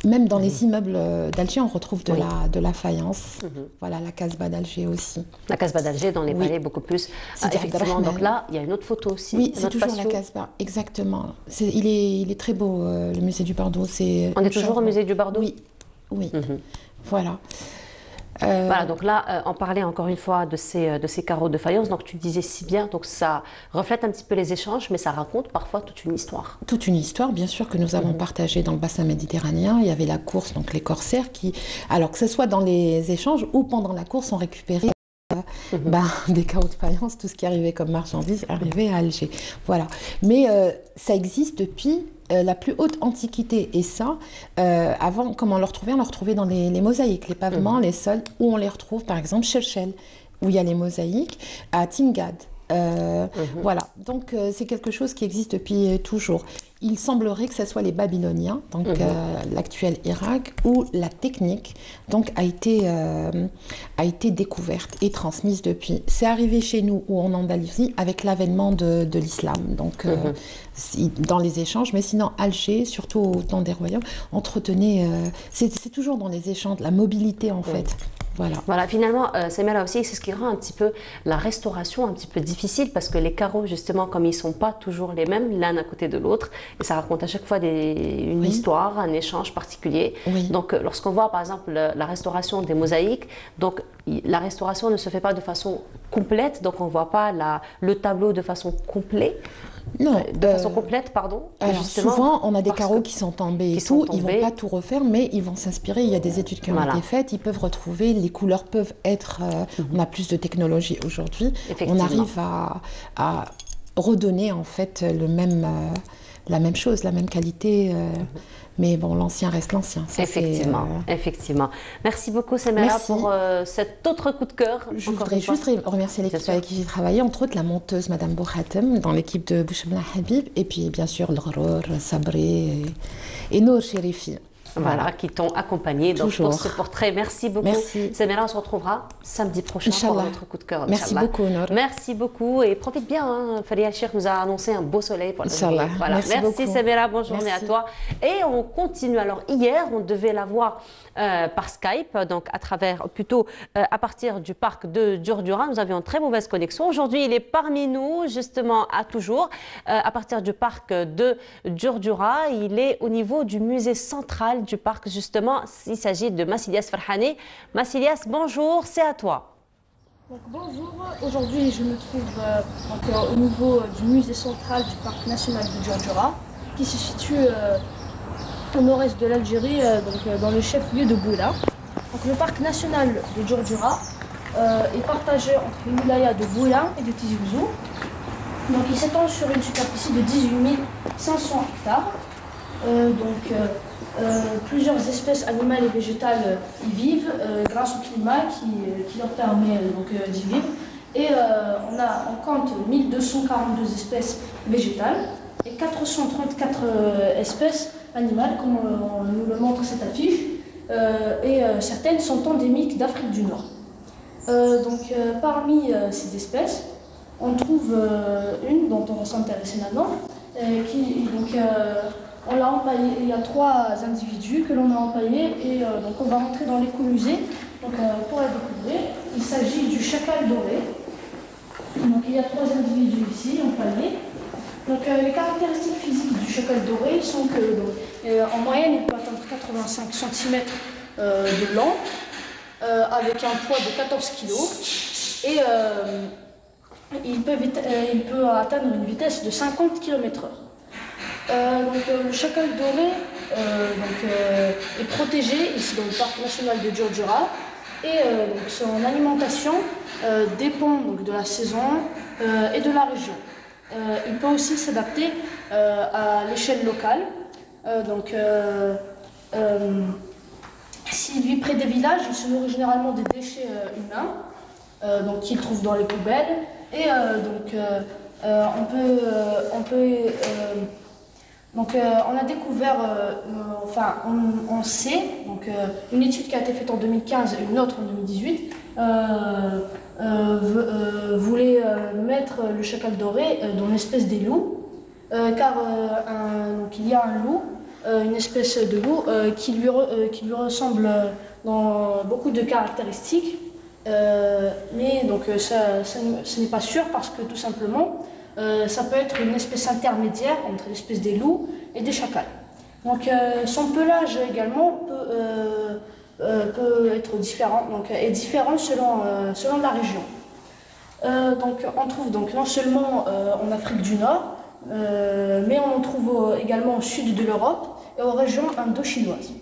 Même dans les immeubles d'Alger, on retrouve de la faïence. Voilà, la Casbah d'Alger aussi. La Casbah d'Alger, dans les palais, beaucoup plus. Effectivement, donc là, il y a une autre photo aussi. Oui, c'est toujours la Casbah, exactement. Il est très beau, le musée du Bardo. On est toujours au musée du Bardo? Oui. Voilà. Voilà, donc là, on parlait encore une fois de ces carreaux de faïence. Donc tu disais si bien, donc ça reflète un petit peu les échanges, mais ça raconte parfois toute une histoire. Toute une histoire, bien sûr, que nous avons partagée dans le bassin méditerranéen. Il y avait la course, donc les corsaires qui, alors que ce soit dans les échanges ou pendant la course, ont récupéré des carreaux de faïence, tout ce qui arrivait comme marchandise arrivait à Alger. Voilà. Mais ça existe depuis la plus haute antiquité, et ça, avant, comment on le retrouvait? On le retrouvait dans les mosaïques, les pavements, les sols, où on les retrouve, par exemple, Cherchel, où il y a les mosaïques, à Tingad. Voilà, donc c'est quelque chose qui existe depuis toujours. Il semblerait que ce soit les Babyloniens, donc l'actuel Irak, où la technique donc, a été découverte et transmise depuis. C'est arrivé chez nous ou en Andalousie avec l'avènement de l'islam, donc dans les échanges, mais sinon Alger, surtout dans des royaumes, entretenait, c'est toujours dans les échanges, la mobilité en fait. Voilà, finalement, Samira aussi, c'est ce qui rend un petit peu la restauration un petit peu difficile, parce que les carreaux, justement, comme ils ne sont pas toujours les mêmes, l'un à côté de l'autre, et ça raconte à chaque fois une histoire, un échange particulier. Donc, lorsqu'on voit, par exemple, la restauration des mosaïques, donc la restauration ne se fait pas de façon complète, donc on ne voit pas le tableau de façon complète. Non, façon complète, pardon. Alors souvent, on a des carreaux qui sont tombés et tout. Ils ne vont pas tout refaire, mais ils vont s'inspirer. Il y a des études qui ont été faites. Ils peuvent retrouver, les couleurs peuvent être... on a plus de technologie aujourd'hui. On arrive à redonner en fait la même chose, la même qualité. Mais bon, l'ancien reste l'ancien. Effectivement. Merci beaucoup, Samira, pour cet autre coup de cœur. Je voudrais juste remercier l'équipe avec qui j'ai travaillé, entre autres la monteuse Madame Bouhatem, dans l'équipe de Bouchebla Habib, et puis bien sûr l'Ghrour, Sabri et Nour Chérifi. Voilà, qui t'ont accompagné pour ce portrait. Merci beaucoup. Samira, on se retrouvera samedi prochain pour notre coup de cœur. Merci beaucoup, Nour. Merci beaucoup et profite bien. Faria Cheikh nous a annoncé un beau soleil pour la journée. Voilà. Merci Samira, bonne journée à toi. Et on continue. Alors hier, on devait la voir par Skype, donc à partir du parc de Djurdjura. Nous avions une très mauvaise connexion. Aujourd'hui, il est parmi nous, justement, à partir du parc de Djurdjura. Il est au niveau du musée central centrale du parc, justement. Il s'agit de Massilias Farhani. Massilias, bonjour, c'est à toi. Donc, bonjour, aujourd'hui je me trouve au niveau du musée central du parc national de Djurdjura, qui se situe au nord-est de l'Algérie, dans le chef-lieu de Boula. Donc, le parc national de Djurdjura est partagé entre les wilayas de Boula et de Tizi Ouzou. Donc, il s'étend sur une superficie de 18 500 hectares. Plusieurs espèces animales et végétales y vivent grâce au climat qui leur permet d'y vivre. Et on compte 1242 espèces végétales et 434 espèces animales, comme nous le montre cette affiche. Certaines sont endémiques d'Afrique du Nord. Parmi ces espèces, on trouve une dont on va s'intéresser maintenant, on l'a empaillé. Il y a 3 individus que l'on a empaillés et on va rentrer dans l'écomusée pour la découvrir. Il s'agit du chacal doré. Donc, il y a 3 individus ici empaillés. Les caractéristiques physiques du chacal doré sont que, en moyenne, il peut atteindre 85 cm de long, avec un poids de 14 kg, et il peut atteindre une vitesse de 50 km/h. Le chacal doré est protégé ici dans le parc national de Djurdjura, et son alimentation dépend de la saison et de la région. Il peut aussi s'adapter à l'échelle locale. S'il vit près des villages, il se nourrit généralement des déchets humains qu'il trouve dans les poubelles. Et on a découvert, on sait, une étude qui a été faite en 2015 et une autre en 2018, voulait mettre le chacal doré dans l'espèce des loups, car il y a un loup, une espèce de loup qui lui ressemble dans beaucoup de caractéristiques, mais ce n'est pas sûr, parce que tout simplement ça peut être une espèce intermédiaire entre l'espèce des loups et des chacals. Son pelage également peut être différent, est différent selon la région. On trouve non seulement en Afrique du Nord, mais on en trouve également au sud de l'Europe et aux régions indo-chinoises.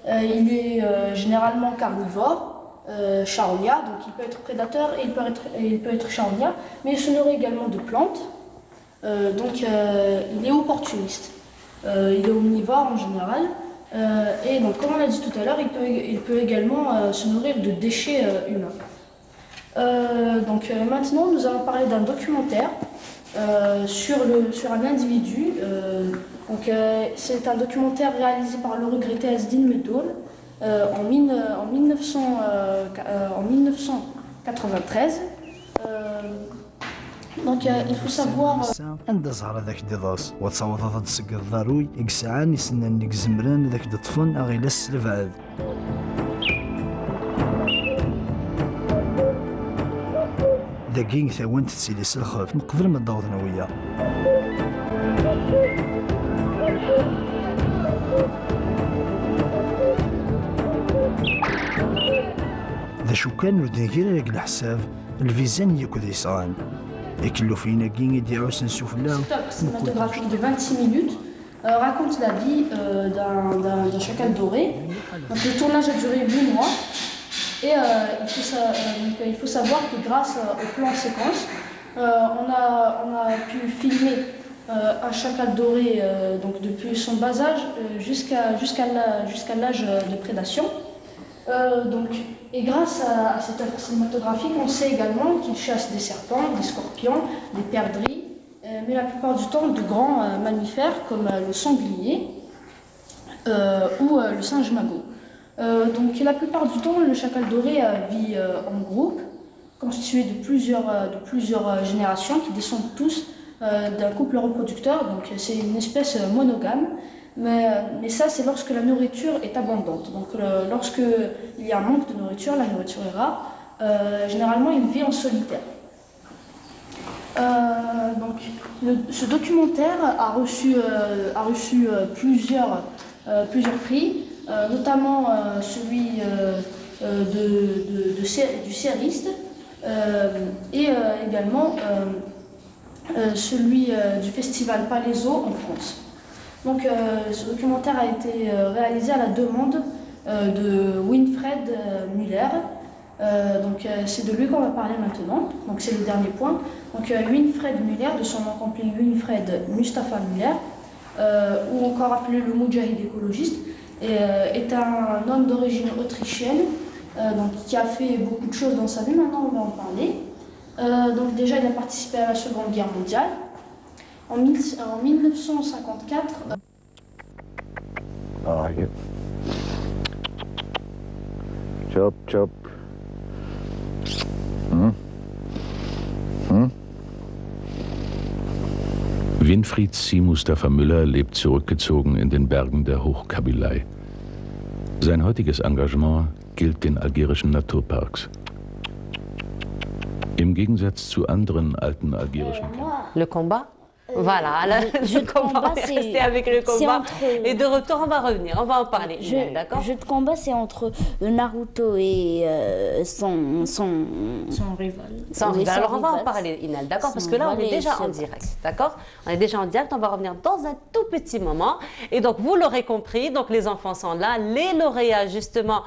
Il est généralement carnivore, charognard, donc il peut être prédateur et il peut être charognard, mais il se nourrit également de plantes, il est opportuniste. Il est omnivore en général, et comme on l'a dit tout à l'heure, il peut également se nourrir de déchets humains. Maintenant, nous allons parler d'un documentaire sur un individu. C'est un documentaire réalisé par le regretté Azdin Medoun en 1993. Il faut savoir عند زهرة ذاك ديضاس وتصوت هذا السكر ضاروي يكسعان يسنن ديك زمران ذاك دطفن أغيلا السلفعاد داكين ثوانت تسيليس الخوف من قبل ما تضوضنا وياه ذا شو كان ودنكير لك الحساب الفيزان ياكل يسعان يكلو فينا كين يديعو سنسوف لا cinématographique de 26 minutes raconte la vie d'un chacal doré. Le tournage a duré 8 mois et il faut savoir que grâce au plan séquence, on a pu filmer un chacal doré depuis son bas âge jusqu'à l'âge de prédation. Et grâce à cette œuvre cinématographique, on sait également qu'il chasse des serpents, des scorpions, des perdrix, mais la plupart du temps de grands mammifères comme le sanglier ou le singe magot. La plupart du temps, le chacal doré vit en groupe, constitué de plusieurs générations qui descendent tous d'un couple reproducteur. Donc c'est une espèce monogame. Mais ça, c'est lorsque la nourriture est abondante. Lorsqu'il y a un manque de nourriture, la nourriture est rare, généralement il vit en solitaire. Donc, ce documentaire a reçu plusieurs prix, notamment celui du scénariste et également celui du festival Palaiso en France. Donc, ce documentaire a été réalisé à la demande de Winfred Müller. Donc c'est de lui qu'on va parler maintenant, donc c'est le dernier point. Donc Winfred Müller, de son nom complet Winfred Mustafa Müller, ou encore appelé le Moudjahid écologiste, est un homme d'origine autrichienne, donc, qui a fait beaucoup de choses dans sa vie. Maintenant on va en parler. Donc déjà il a participé à la Seconde Guerre mondiale. En 1954... Chop, chop. Winfried C. Mustafa Müller lebt zurückgezogen in den Bergen der Hochkabilei. Sein heutiges Engagement gilt den algerischen Naturparks. Im Gegensatz zu anderen alten algerischen Le combat? Voilà, le combat, on est resté avec le combat. Et de retour, on va revenir, on va en parler. D'accord. Le jeu de combat, c'est entre Naruto et son rival. Son rival. Alors, on va en parler, Inal, d'accord? Parce que là, on est déjà en direct, d'accord? On est déjà en direct, on va revenir dans un tout petit moment. Et donc, vous l'aurez compris, donc les enfants sont là. Les lauréats, justement,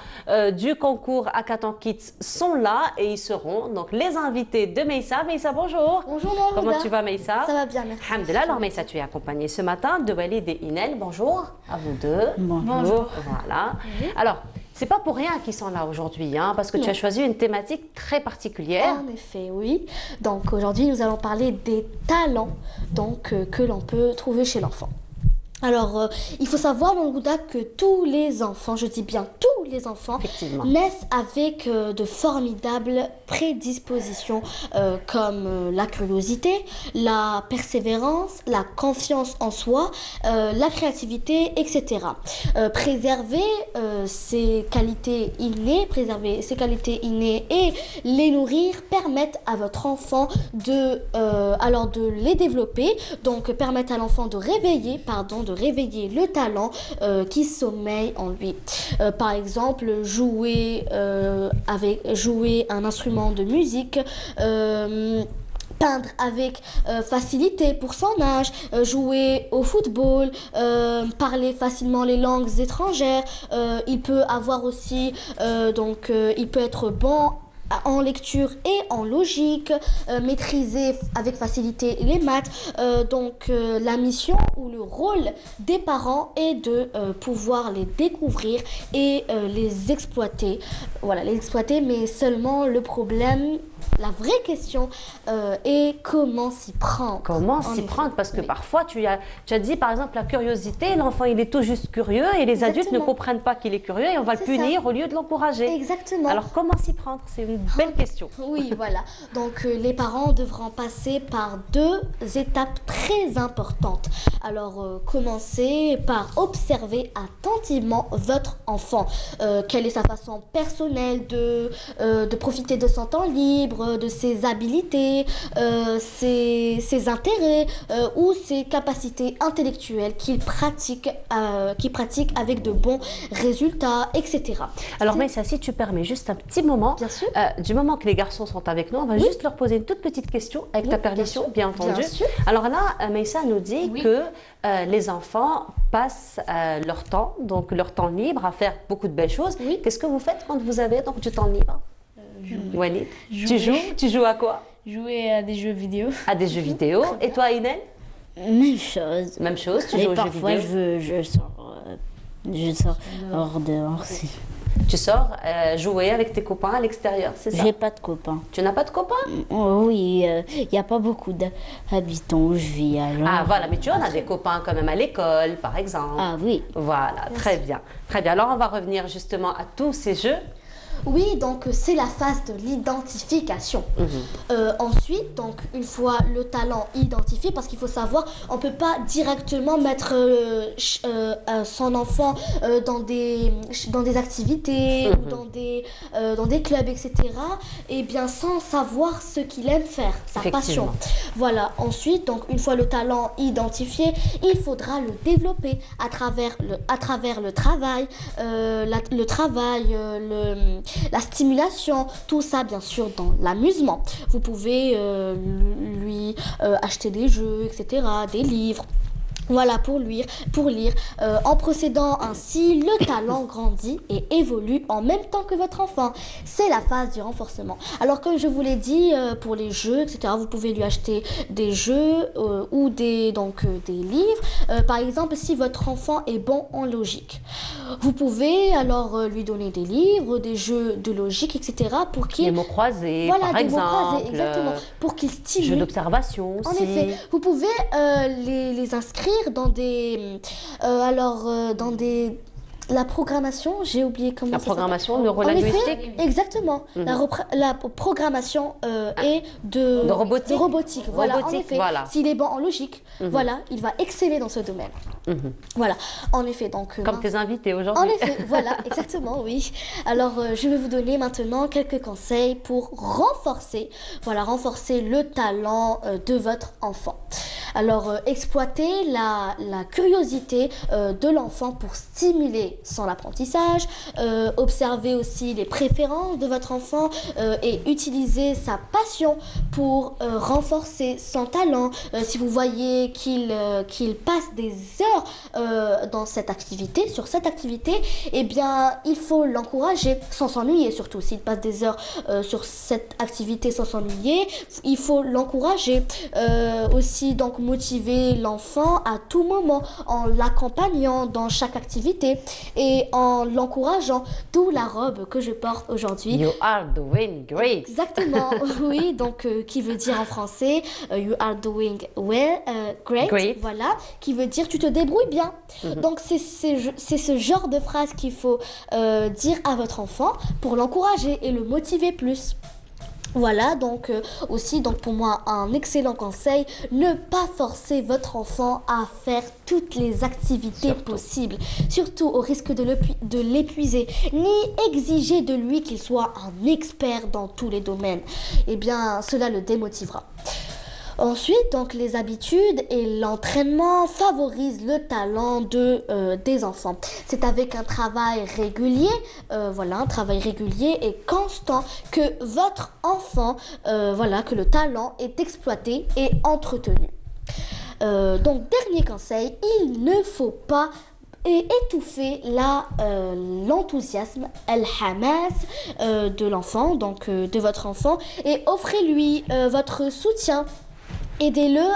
du concours Hackathon Kids sont là et ils seront donc les invités de Meissa. Meissa, bonjour. Bonjour, Laura. Comment tu vas, Meissa? Ça va bien, merci. Alhamdulillah. Alors, Meissa, tu es accompagnée ce matin de Walid et Inel. Bonjour à vous deux. Bonjour. Voilà. Alors, c'est pas pour rien qu'ils sont là aujourd'hui, hein, parce que tu as choisi une thématique très particulière. En effet, oui. Donc aujourd'hui, nous allons parler des talents que l'on peut trouver chez l'enfant. Alors, il faut savoir, Mangouda, que tous les enfants, je dis bien tous les enfants, naissent avec de formidables prédispositions comme la curiosité, la persévérance, la confiance en soi, la créativité, etc. Préserver ces qualités innées, et les nourrir permettent à votre enfant de les développer, donc permettent à l'enfant de réveiller le talent qui sommeille en lui. Par exemple, jouer un instrument de musique, peindre avec facilité pour son âge, jouer au football, parler facilement les langues étrangères. Il peut avoir aussi, il peut être bon en lecture et en logique, maîtriser avec facilité les maths. La mission ou le rôle des parents est de pouvoir les découvrir et les exploiter. Voilà, les exploiter, mais seulement le problème, la vraie question est comment s'y prendre. Comment s'y prendre? Parce que parfois, tu as dit par exemple la curiosité, l'enfant il est tout juste curieux et les adultes ne comprennent pas qu'il est curieux et on va le punir au lieu de l'encourager. Exactement. Alors comment s'y prendre? C'est une belle question. Oui, voilà. Donc les parents devront passer par 2 étapes très importantes. Alors commencez par observer attentivement votre enfant. Quelle est sa façon personnelle de profiter de son temps libre, de ses habilités, ses intérêts ou ses capacités intellectuelles qu'il pratique avec de bons résultats, etc. Alors Meissa, si tu permets juste un petit moment, bien sûr. Du moment que les garçons sont avec nous, on va juste leur poser une toute petite question avec ta permission, bien entendu. Bien sûr. Alors là, Meissa nous dit que les enfants passent leur temps libre à faire beaucoup de belles choses. Qu'est-ce que vous faites quand vous avez donc du temps libre? Walid, tu joues à quoi? Jouer à des jeux vidéo. À des jeux vidéo. Et toi, Inel? Même chose. Même chose, tu joues aux jeux vidéo. Et parfois, je sors hors dehors. Tu sors jouer avec tes copains à l'extérieur, c'est ça? J'ai pas de copains. Tu n'as pas de copains? Oui, il n'y a pas beaucoup d'habitants où je vis. Alors... Ah voilà, mais tu en as des copains quand même à l'école, par exemple. Ah oui. Voilà, très bien. Très bien. Alors on va revenir justement à tous ces jeux. Oui, donc c'est la phase de l'identification. Ensuite, donc une fois le talent identifié, parce qu'il faut savoir, on ne peut pas directement mettre son enfant dans des activités ou dans des clubs, etc. Et bien sans savoir ce qu'il aime faire, sa passion. Voilà. Ensuite, donc une fois le talent identifié, il faudra le développer à travers le travail, la stimulation, tout ça bien sûr dans l'amusement. Vous pouvez lui acheter des jeux, etc., des livres. Voilà, pour lire. En procédant ainsi, le talent grandit et évolue en même temps que votre enfant. C'est la phase du renforcement. Alors, comme je vous l'ai dit, pour les jeux, etc., vous pouvez lui acheter des jeux ou des livres. Par exemple, si votre enfant est bon en logique, vous pouvez alors lui donner des livres, des jeux de logique, etc., pour qu'il... Des mots croisés, voilà, par des exemple. mots croisés, exactement. Pour qu'il stimule. Jeux d'observation aussi. En effet, vous pouvez les inscrire dans des la programmation, j'ai oublié comment ça s'appelle. La programmation neurolinguistique. Exactement. La programmation est de robotique. Voilà, en effet. Voilà. S'il est bon en logique, voilà, il va exceller dans ce domaine. Voilà, en effet. Donc, comme tes invités aujourd'hui. En effet, voilà, exactement, oui. Alors, je vais vous donner maintenant quelques conseils pour renforcer le talent de votre enfant. Alors, exploitez la curiosité de l'enfant pour stimuler son apprentissage, observez aussi les préférences de votre enfant et utilisez sa passion pour renforcer son talent. Si vous voyez qu'il passe des heures sur cette activité, eh bien, il faut l'encourager sans s'ennuyer, surtout s'il passe des heures sur cette activité sans s'ennuyer, il faut l'encourager. Aussi, donc, motiver l'enfant à tout moment en l'accompagnant dans chaque activité et en l'encourageant, d'où la robe que je porte aujourd'hui. You are doing great. Exactement, oui, donc qui veut dire en français you are doing well, great, voilà, qui veut dire tu te débrouilles bien. Donc c'est ce genre de phrase qu'il faut dire à votre enfant pour l'encourager et le motiver plus. Voilà, donc aussi, donc pour moi, un excellent conseil, ne pas forcer votre enfant à faire toutes les activités possibles, surtout au risque de l'épuiser, ni exiger de lui qu'il soit un expert dans tous les domaines. Eh bien, cela le démotivera. Ensuite, donc, les habitudes et l'entraînement favorisent le talent des enfants. C'est avec un travail régulier, un travail régulier et constant que votre enfant, que le talent est exploité et entretenu. Donc, dernier conseil, il ne faut pas étouffer l'enthousiasme, el-hamas de l'enfant, donc de votre enfant, et offrez-lui votre soutien. Aidez-le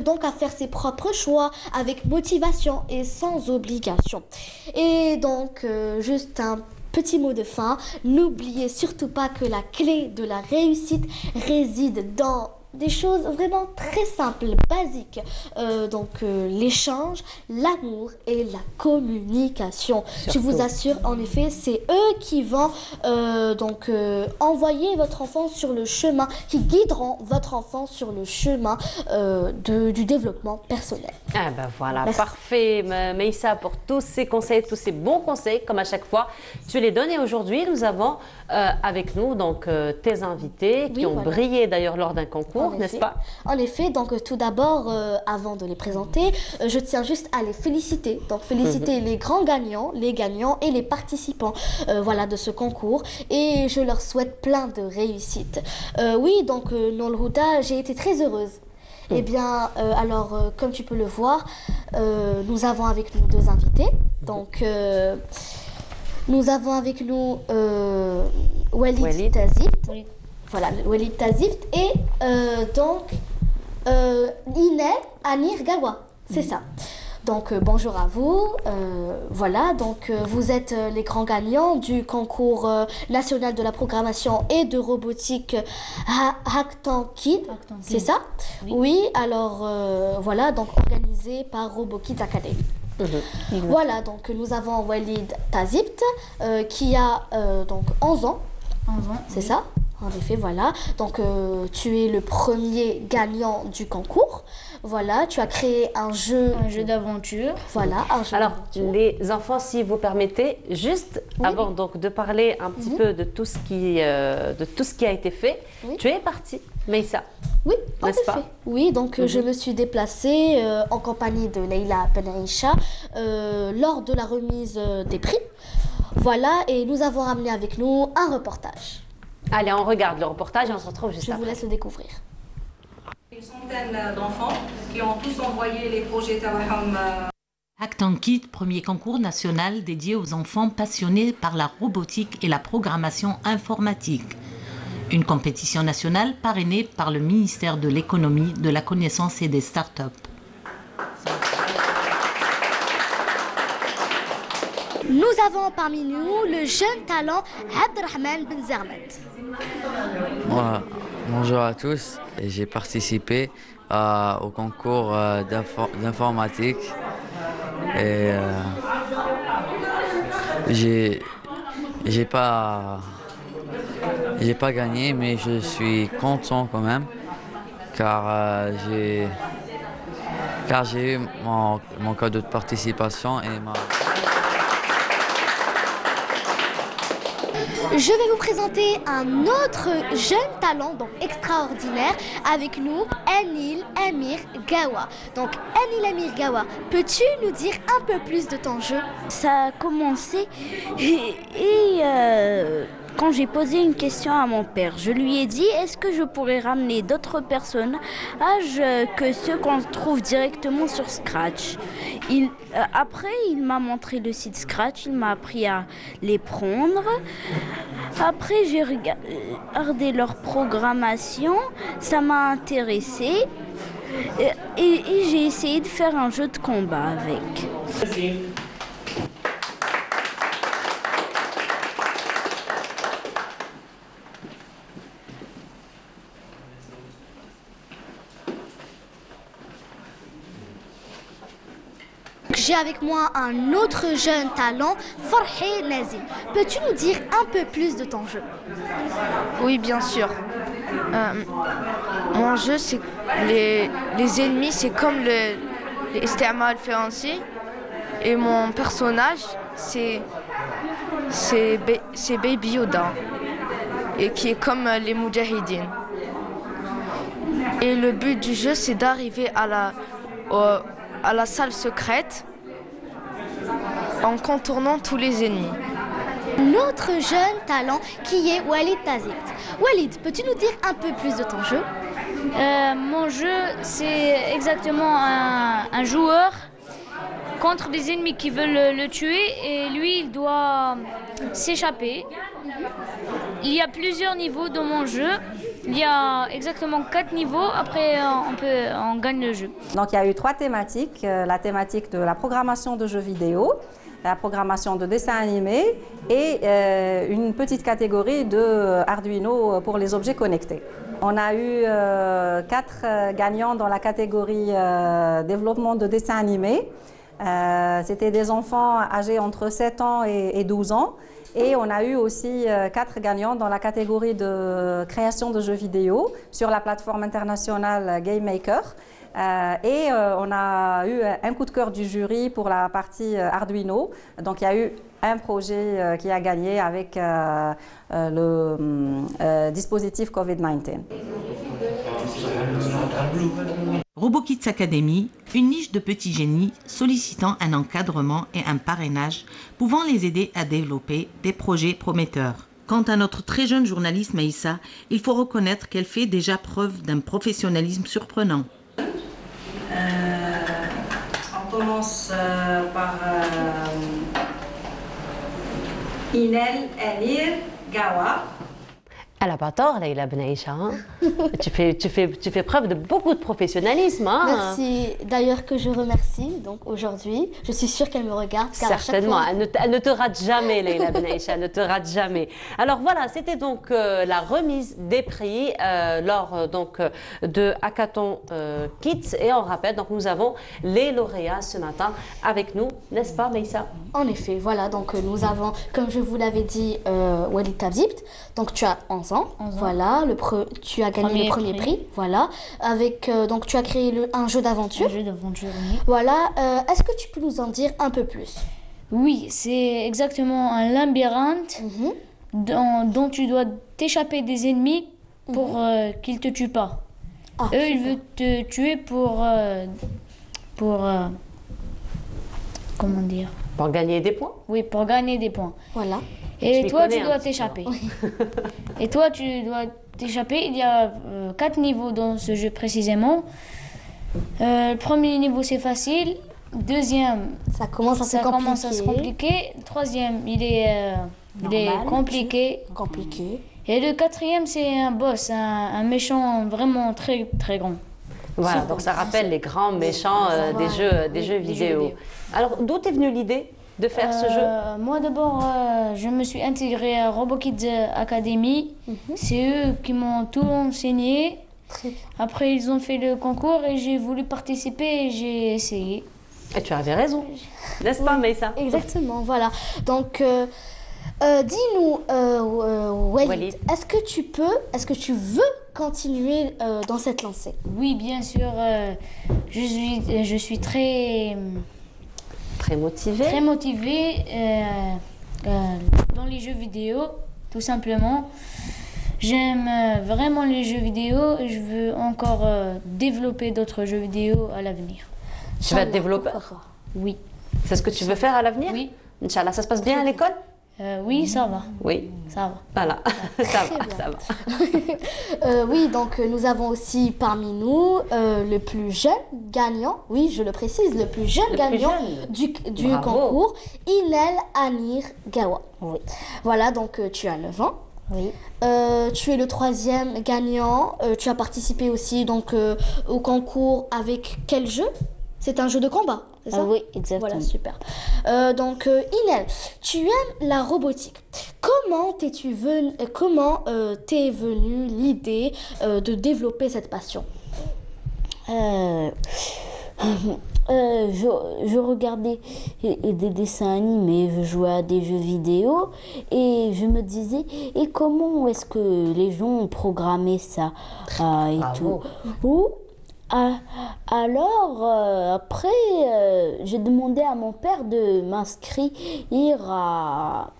donc à faire ses propres choix avec motivation et sans obligation. Et donc, juste un petit mot de fin, n'oubliez surtout pas que la clé de la réussite réside dans des choses vraiment très simples, basiques. L'échange, l'amour et la communication. Surtout. Je vous assure, en effet, c'est eux qui vont envoyer votre enfant sur le chemin, qui guideront votre enfant sur le chemin du développement personnel. Ah ben voilà, merci. Parfait Meïssa pour tous ces conseils, tous ces bons conseils, comme à chaque fois. Tu les donnes et aujourd'hui, nous avons avec nous donc tes invités qui ont brillé d'ailleurs lors d'un concours, n'est-ce pas? En effet, donc tout d'abord, avant de les présenter, je tiens juste à les féliciter. Donc féliciter les grands gagnants, les gagnants et les participants de ce concours. Et je leur souhaite plein de réussite. Oui, donc dans le Houda, j'ai été très heureuse. Eh bien, comme tu peux le voir, nous avons avec nous deux invités. Donc, nous avons avec nous Walid Tazift. Voilà, Walid Tazift et Inel Anir Gawa. C'est ça. Donc, bonjour à vous. Vous êtes les grands gagnants du concours national de la programmation et de robotique Hacktan Kid. C'est ça? Oui, alors organisé par RoboKids Academy. Voilà, donc nous avons Walid Tazibt qui a donc 11 ans. 11 ans. C'est ça? En effet, voilà. Donc, tu es le premier gagnant du concours. Voilà, tu as créé un jeu d'aventure. Voilà, un jeu Alors, d'aventure. les enfants, si vous permettez, juste avant donc, de parler un petit peu de tout ce qui a été fait, tu es partie, Meissa. Oui, en n'est-ce effet. pas? Oui, donc je me suis déplacée en compagnie de Leïla Ben Aïcha lors de la remise des prix. Voilà, et nous avons ramené avec nous un reportage. Allez, on regarde le reportage et on se retrouve juste après. Je vous laisse le découvrir. Une centaine d'enfants qui ont tous envoyé les projets Tawaham. Hactan Kit, premier concours national dédié aux enfants passionnés par la robotique et la programmation informatique. Une compétition nationale parrainée par le ministère de l'économie, de la connaissance et des startups. Nous avons parmi nous le jeune talent Abdelrahman Ben Zermet. Bonjour à tous, j'ai participé au concours d'informatique et j'ai pas gagné, mais je suis content quand même car j'ai eu mon cadeau de participation et Je vais vous présenter un autre jeune talent, donc extraordinaire, avec nous, Anil Amir Gawa. Donc Anil Amir Gawa, peux-tu nous dire un peu plus de ton jeu? Ça a commencé quand j'ai posé une question à mon père. Je lui ai dit, est-ce que je pourrais ramener d'autres personnages que ceux qu'on trouve directement sur Scratch? Après, il m'a montré le site Scratch, il m'a appris à les prendre. Après, j'ai regardé leur programmation, ça m'a intéressé et j'ai essayé de faire un jeu de combat avec. J'ai avec moi un autre jeune talent, Farhi Nazim. Peux-tu nous dire un peu plus de ton jeu? Oui, bien sûr. Mon jeu, c'est les ennemis, c'est comme les Isti'mal Fiancé. Et mon personnage, c'est Baby Yoda, et qui est comme les Moudjahidines. Et le but du jeu, c'est d'arriver à la salle secrète en contournant tous les ennemis. Notre jeune talent qui est Walid Tazibt. Walid, peux-tu nous dire un peu plus de ton jeu? Mon jeu, c'est exactement un joueur contre des ennemis qui veulent le tuer et lui, il doit s'échapper. Il y a plusieurs niveaux dans mon jeu. Il y a exactement 4 niveaux, après on gagne le jeu. Donc il y a eu 3 thématiques, la thématique de la programmation de jeux vidéo, la programmation de dessins animés et une petite catégorie de Arduino pour les objets connectés. On a eu 4 gagnants dans la catégorie développement de dessins animés. C'était des enfants âgés entre 7 ans et 12 ans. Et on a eu aussi 4 gagnants dans la catégorie de création de jeux vidéo sur la plateforme internationale Game Maker. Et on a eu un coup de cœur du jury pour la partie Arduino. Donc il y a eu un projet qui a gagné avec le dispositif COVID-19. RoboKids Academy, une niche de petits génies sollicitant un encadrement et un parrainage pouvant les aider à développer des projets prometteurs. Quant à notre très jeune journaliste Meissa, il faut reconnaître qu'elle fait déjà preuve d'un professionnalisme surprenant. On commence par Inel Amir Gawa. Elle n'a pas tort, Leïla Benaïcha. Hein. tu fais preuve de beaucoup de professionnalisme. Hein. Merci d'ailleurs que je remercie. Donc aujourd'hui, je suis sûre qu'elle me regarde. Car certainement, à chaque fois... elle ne te rate jamais, Leïla Benaïcha, elle ne te rate jamais. Alors voilà, c'était donc la remise des prix lors de Hackathon Kids. Et on rappelle, donc nous avons les lauréats ce matin avec nous, n'est-ce pas, Meïssa? En effet, voilà. Donc nous avons, comme je vous l'avais dit, Walid Tabzibt. Donc tu as 11 ans. Voilà, tu as gagné le premier prix. Voilà, avec donc tu as créé un jeu d'aventure. Un jeu d'aventure, oui. Voilà, est-ce que tu peux nous en dire un peu plus? Oui, c'est exactement un labyrinthe dont tu dois t'échapper des ennemis pour qu'ils te tuent pas. Ah, eux, ils veulent te tuer pour comment dire? Pour gagner des points. Oui, pour gagner des points. Voilà. Et toi, tu dois t'échapper. Et toi, tu dois t'échapper. Il y a 4 niveaux dans ce jeu précisément. Le premier niveau, c'est facile. Deuxième, ça commence à se compliquer. Le troisième, il est compliqué. Et le quatrième, c'est un boss, un méchant vraiment très, très grand. Voilà, donc ça rappelle les grands méchants des jeux vidéo. Alors, d'où est venue l'idée de faire ce jeu? Moi d'abord, je me suis intégrée à RoboKids Academy. C'est eux qui m'ont tout enseigné. Après, ils ont fait le concours et j'ai voulu participer et j'ai essayé. Et tu avais raison, n'est-ce pas, Meïssa? Exactement, voilà. Donc, dis-nous, Walid, est-ce que tu veux continuer dans cette lancée? Oui, bien sûr. Je suis très motivée. Très motivée dans les jeux vidéo, tout simplement. J'aime vraiment les jeux vidéo et je veux encore développer d'autres jeux vidéo à l'avenir. Tu vas te développer? Oui. C'est ce que tu veux faire à l'avenir? Oui. Inch'Allah, ça se passe bien à l'école? Oui, ça va. Oui. Ça va. Voilà, ça va. Oui, donc nous avons aussi parmi nous le plus jeune gagnant, oui, je le précise, le plus jeune gagnant du concours, Inel Anir Gawa. Oui. Voilà, donc tu as 9 ans. Oui. Tu es le 3e gagnant. Tu as participé aussi donc au concours avec quel jeu? C'est un jeu de combat, c'est ça? Oui, exactement. Voilà, super. Donc, Inel, tu aimes la robotique. Comment t'es venue l'idée de développer cette passion? Je regardais des dessins animés, je jouais à des jeux vidéo et je me disais, et comment est-ce que les gens ont programmé ça et tout. Alors, après, j'ai demandé à mon père de m'inscrire à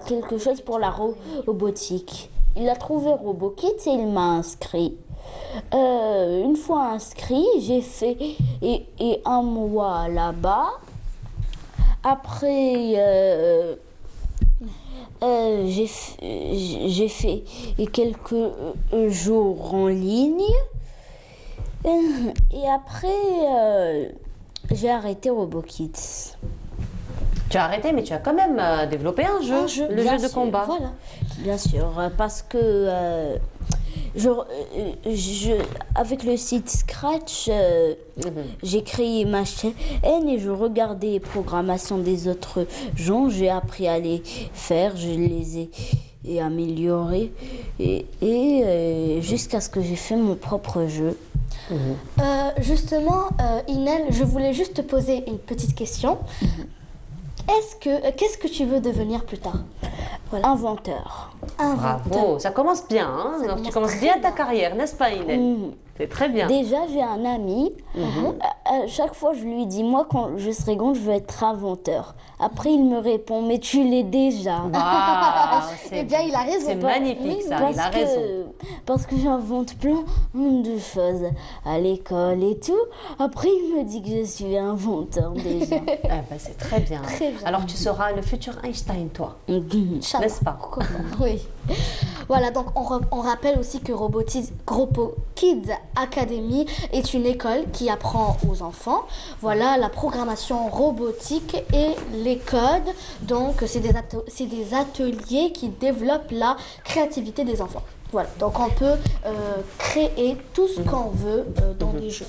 quelque chose pour la robotique. Il a trouvé RoboKids et il m'a inscrit. Une fois inscrit, j'ai fait et un mois là-bas. Après, j'ai fait quelques jours en ligne. Et après, j'ai arrêté RoboKids. Tu as arrêté, mais tu as quand même développé un jeu, le jeu de combat. Voilà, bien sûr, parce que avec le site Scratch, j'ai créé ma chaîne et je regardais les programmations des autres gens. J'ai appris à les faire, je les ai améliorés et jusqu'à ce que j'ai fait mon propre jeu. Justement, Inel, je voulais juste te poser une petite question. Qu'est-ce que tu veux devenir plus tard? Voilà. Inventeur. Bravo, ça commence bien. Hein? Alors, tu commences bien ta carrière, n'est-ce pas, Inel? C'est très bien. Déjà, j'ai un ami. Chaque fois, je lui dis, moi, quand je serai grande, je veux être inventeur. Après, il me répond, mais tu l'es déjà. Eh bien, il a raison. C'est magnifique, ça. Il a raison. Parce que j'invente plein de choses à l'école et tout. Après, il me dit que je suis inventeur déjà. C'est très bien. Très bien. Alors, tu seras le futur Einstein, toi. N'est-ce pas? Oui. Voilà, donc on rappelle aussi que RoboKids Academy est une école qui apprend aux enfants, voilà, la programmation robotique et les codes. Donc c'est des ateliers qui développent la créativité des enfants. Voilà, donc on peut créer tout ce qu'on veut dans les jeux.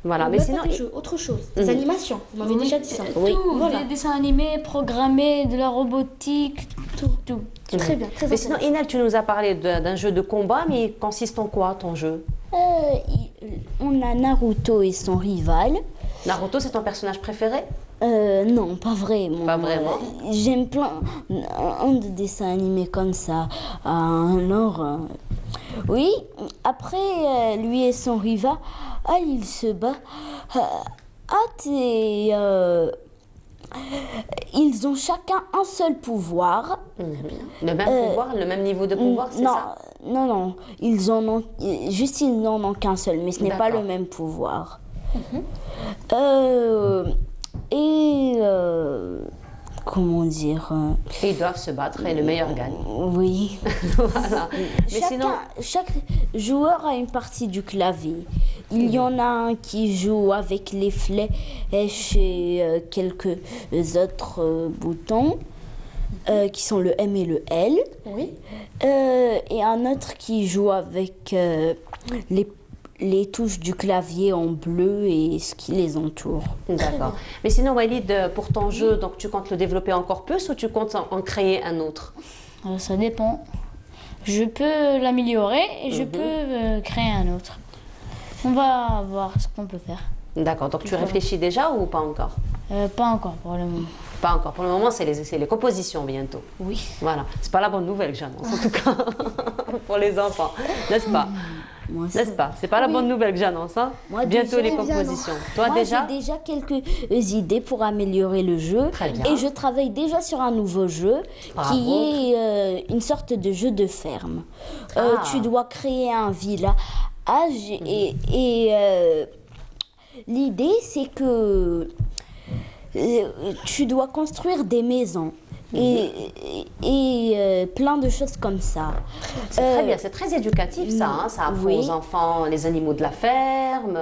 Voilà, mais sinon... Des jeux, autre chose, des animations, vous m'avez déjà dit ça. Oui, Voilà. des dessins animés, programmés, de la robotique, tout. Très bien, très Mais sinon, Inel, tu nous as parlé d'un jeu de combat, mais il consiste en quoi ton jeu? On a Naruto et son rival. Naruto, c'est ton personnage préféré? Non, pas vraiment. Pas vraiment. J'aime plein de dessins animés comme ça. Alors, oui, après, lui et son rival, il se bat. Ils ont chacun un seul pouvoir. Le même pouvoir, le même niveau de pouvoir, c'est ça? Non. Ils n'en ont qu'un seul, mais ce n'est pas le même pouvoir. Comment dire Ils doivent se battre et le meilleur gagne. Oui. Voilà. Mais Chaque joueur a une partie du clavier. Il y en a un qui joue avec les flèches et quelques autres boutons qui sont le M et le L. Oui. Et un autre qui joue avec les touches du clavier en bleu et ce qui les entoure. D'accord. Mais sinon, Walid, pour ton jeu, donc tu comptes le développer encore plus ou tu comptes en créer un autre? Ça dépend. Je peux l'améliorer et je peux créer un autre. On va voir ce qu'on peut faire. D'accord. Donc tu réfléchis déjà ou pas encore? Pas encore pour le moment. Pas encore. Pour le moment, c'est les compositions bientôt. Oui. Voilà. C'est pas la bonne nouvelle que j'annonce, en tout cas, pour les enfants. N'est-ce pas? N'est-ce pas? C'est pas la bonne nouvelle que j'annonce, hein? Bientôt les compositions. Toi déjà? J'ai déjà quelques idées pour améliorer le jeu. Très bien. Et je travaille déjà sur un nouveau jeu qui est une sorte de jeu de ferme. Tu dois créer un village et l'idée c'est que tu dois construire des maisons. Et plein de choses comme ça. C'est très bien, c'est très éducatif ça. Hein, ça apprend aux enfants les animaux de la ferme,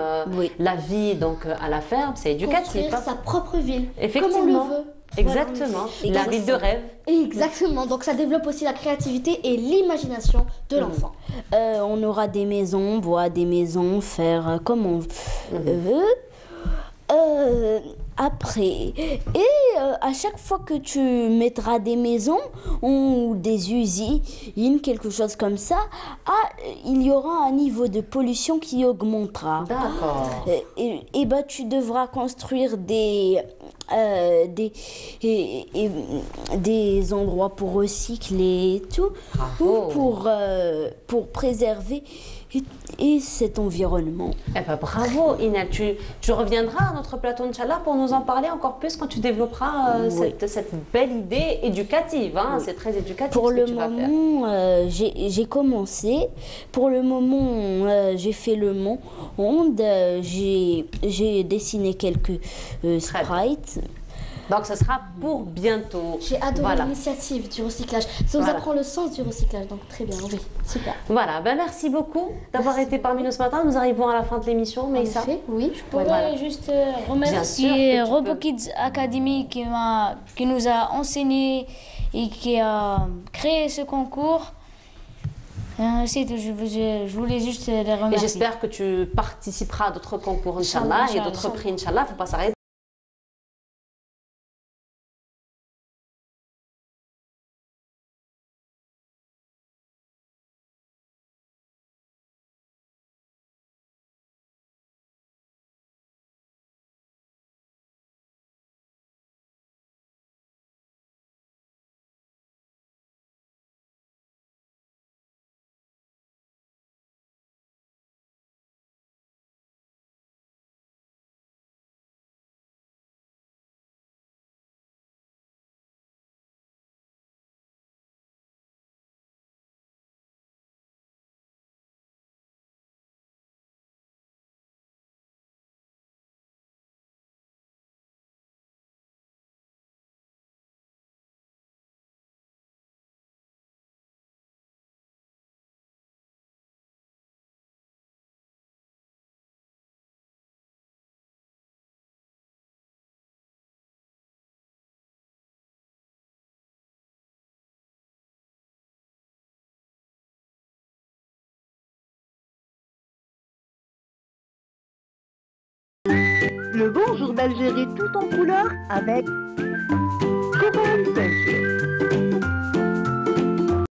la vie donc à la ferme, c'est éducatif. Construire sa propre ville, effectivement, comme on le veut. Exactement, la ville de rêve. Exactement, donc ça développe aussi la créativité et l'imagination de l'enfant. On aura des maisons, boire des maisons, faire comme on veut. Après, à chaque fois que tu mettras des maisons ou des usines, quelque chose comme ça, il y aura un niveau de pollution qui augmentera. D'accord. Et tu devras construire des endroits pour recycler et tout, ou pour préserver cet environnement. Eh ben, bravo Inel, tu reviendras à notre plateau Inch'Allah pour nous en parler encore plus quand tu développeras cette belle idée éducative. Hein, c'est très éducatif. Pour le moment, j'ai commencé. Pour le moment, j'ai fait le monde. J'ai dessiné quelques sprites. Donc, ce sera pour bientôt. J'ai adoré l'initiative du recyclage. Ça nous apprend le sens du recyclage, donc très bien, oui, super. Voilà, merci beaucoup d'avoir été parmi nous ce matin. Nous arrivons à la fin de l'émission, mais ça. Oui, je pourrais juste remercier RoboKids Academy qui nous a enseigné et qui a créé ce concours. Je voulais juste les remercier. Et j'espère que tu participeras à d'autres concours, Inch'Allah, et d'autres prix, Inch'Allah. Il ne faut pas s'arrêter. Le bonjour d'Algérie tout en couleur avec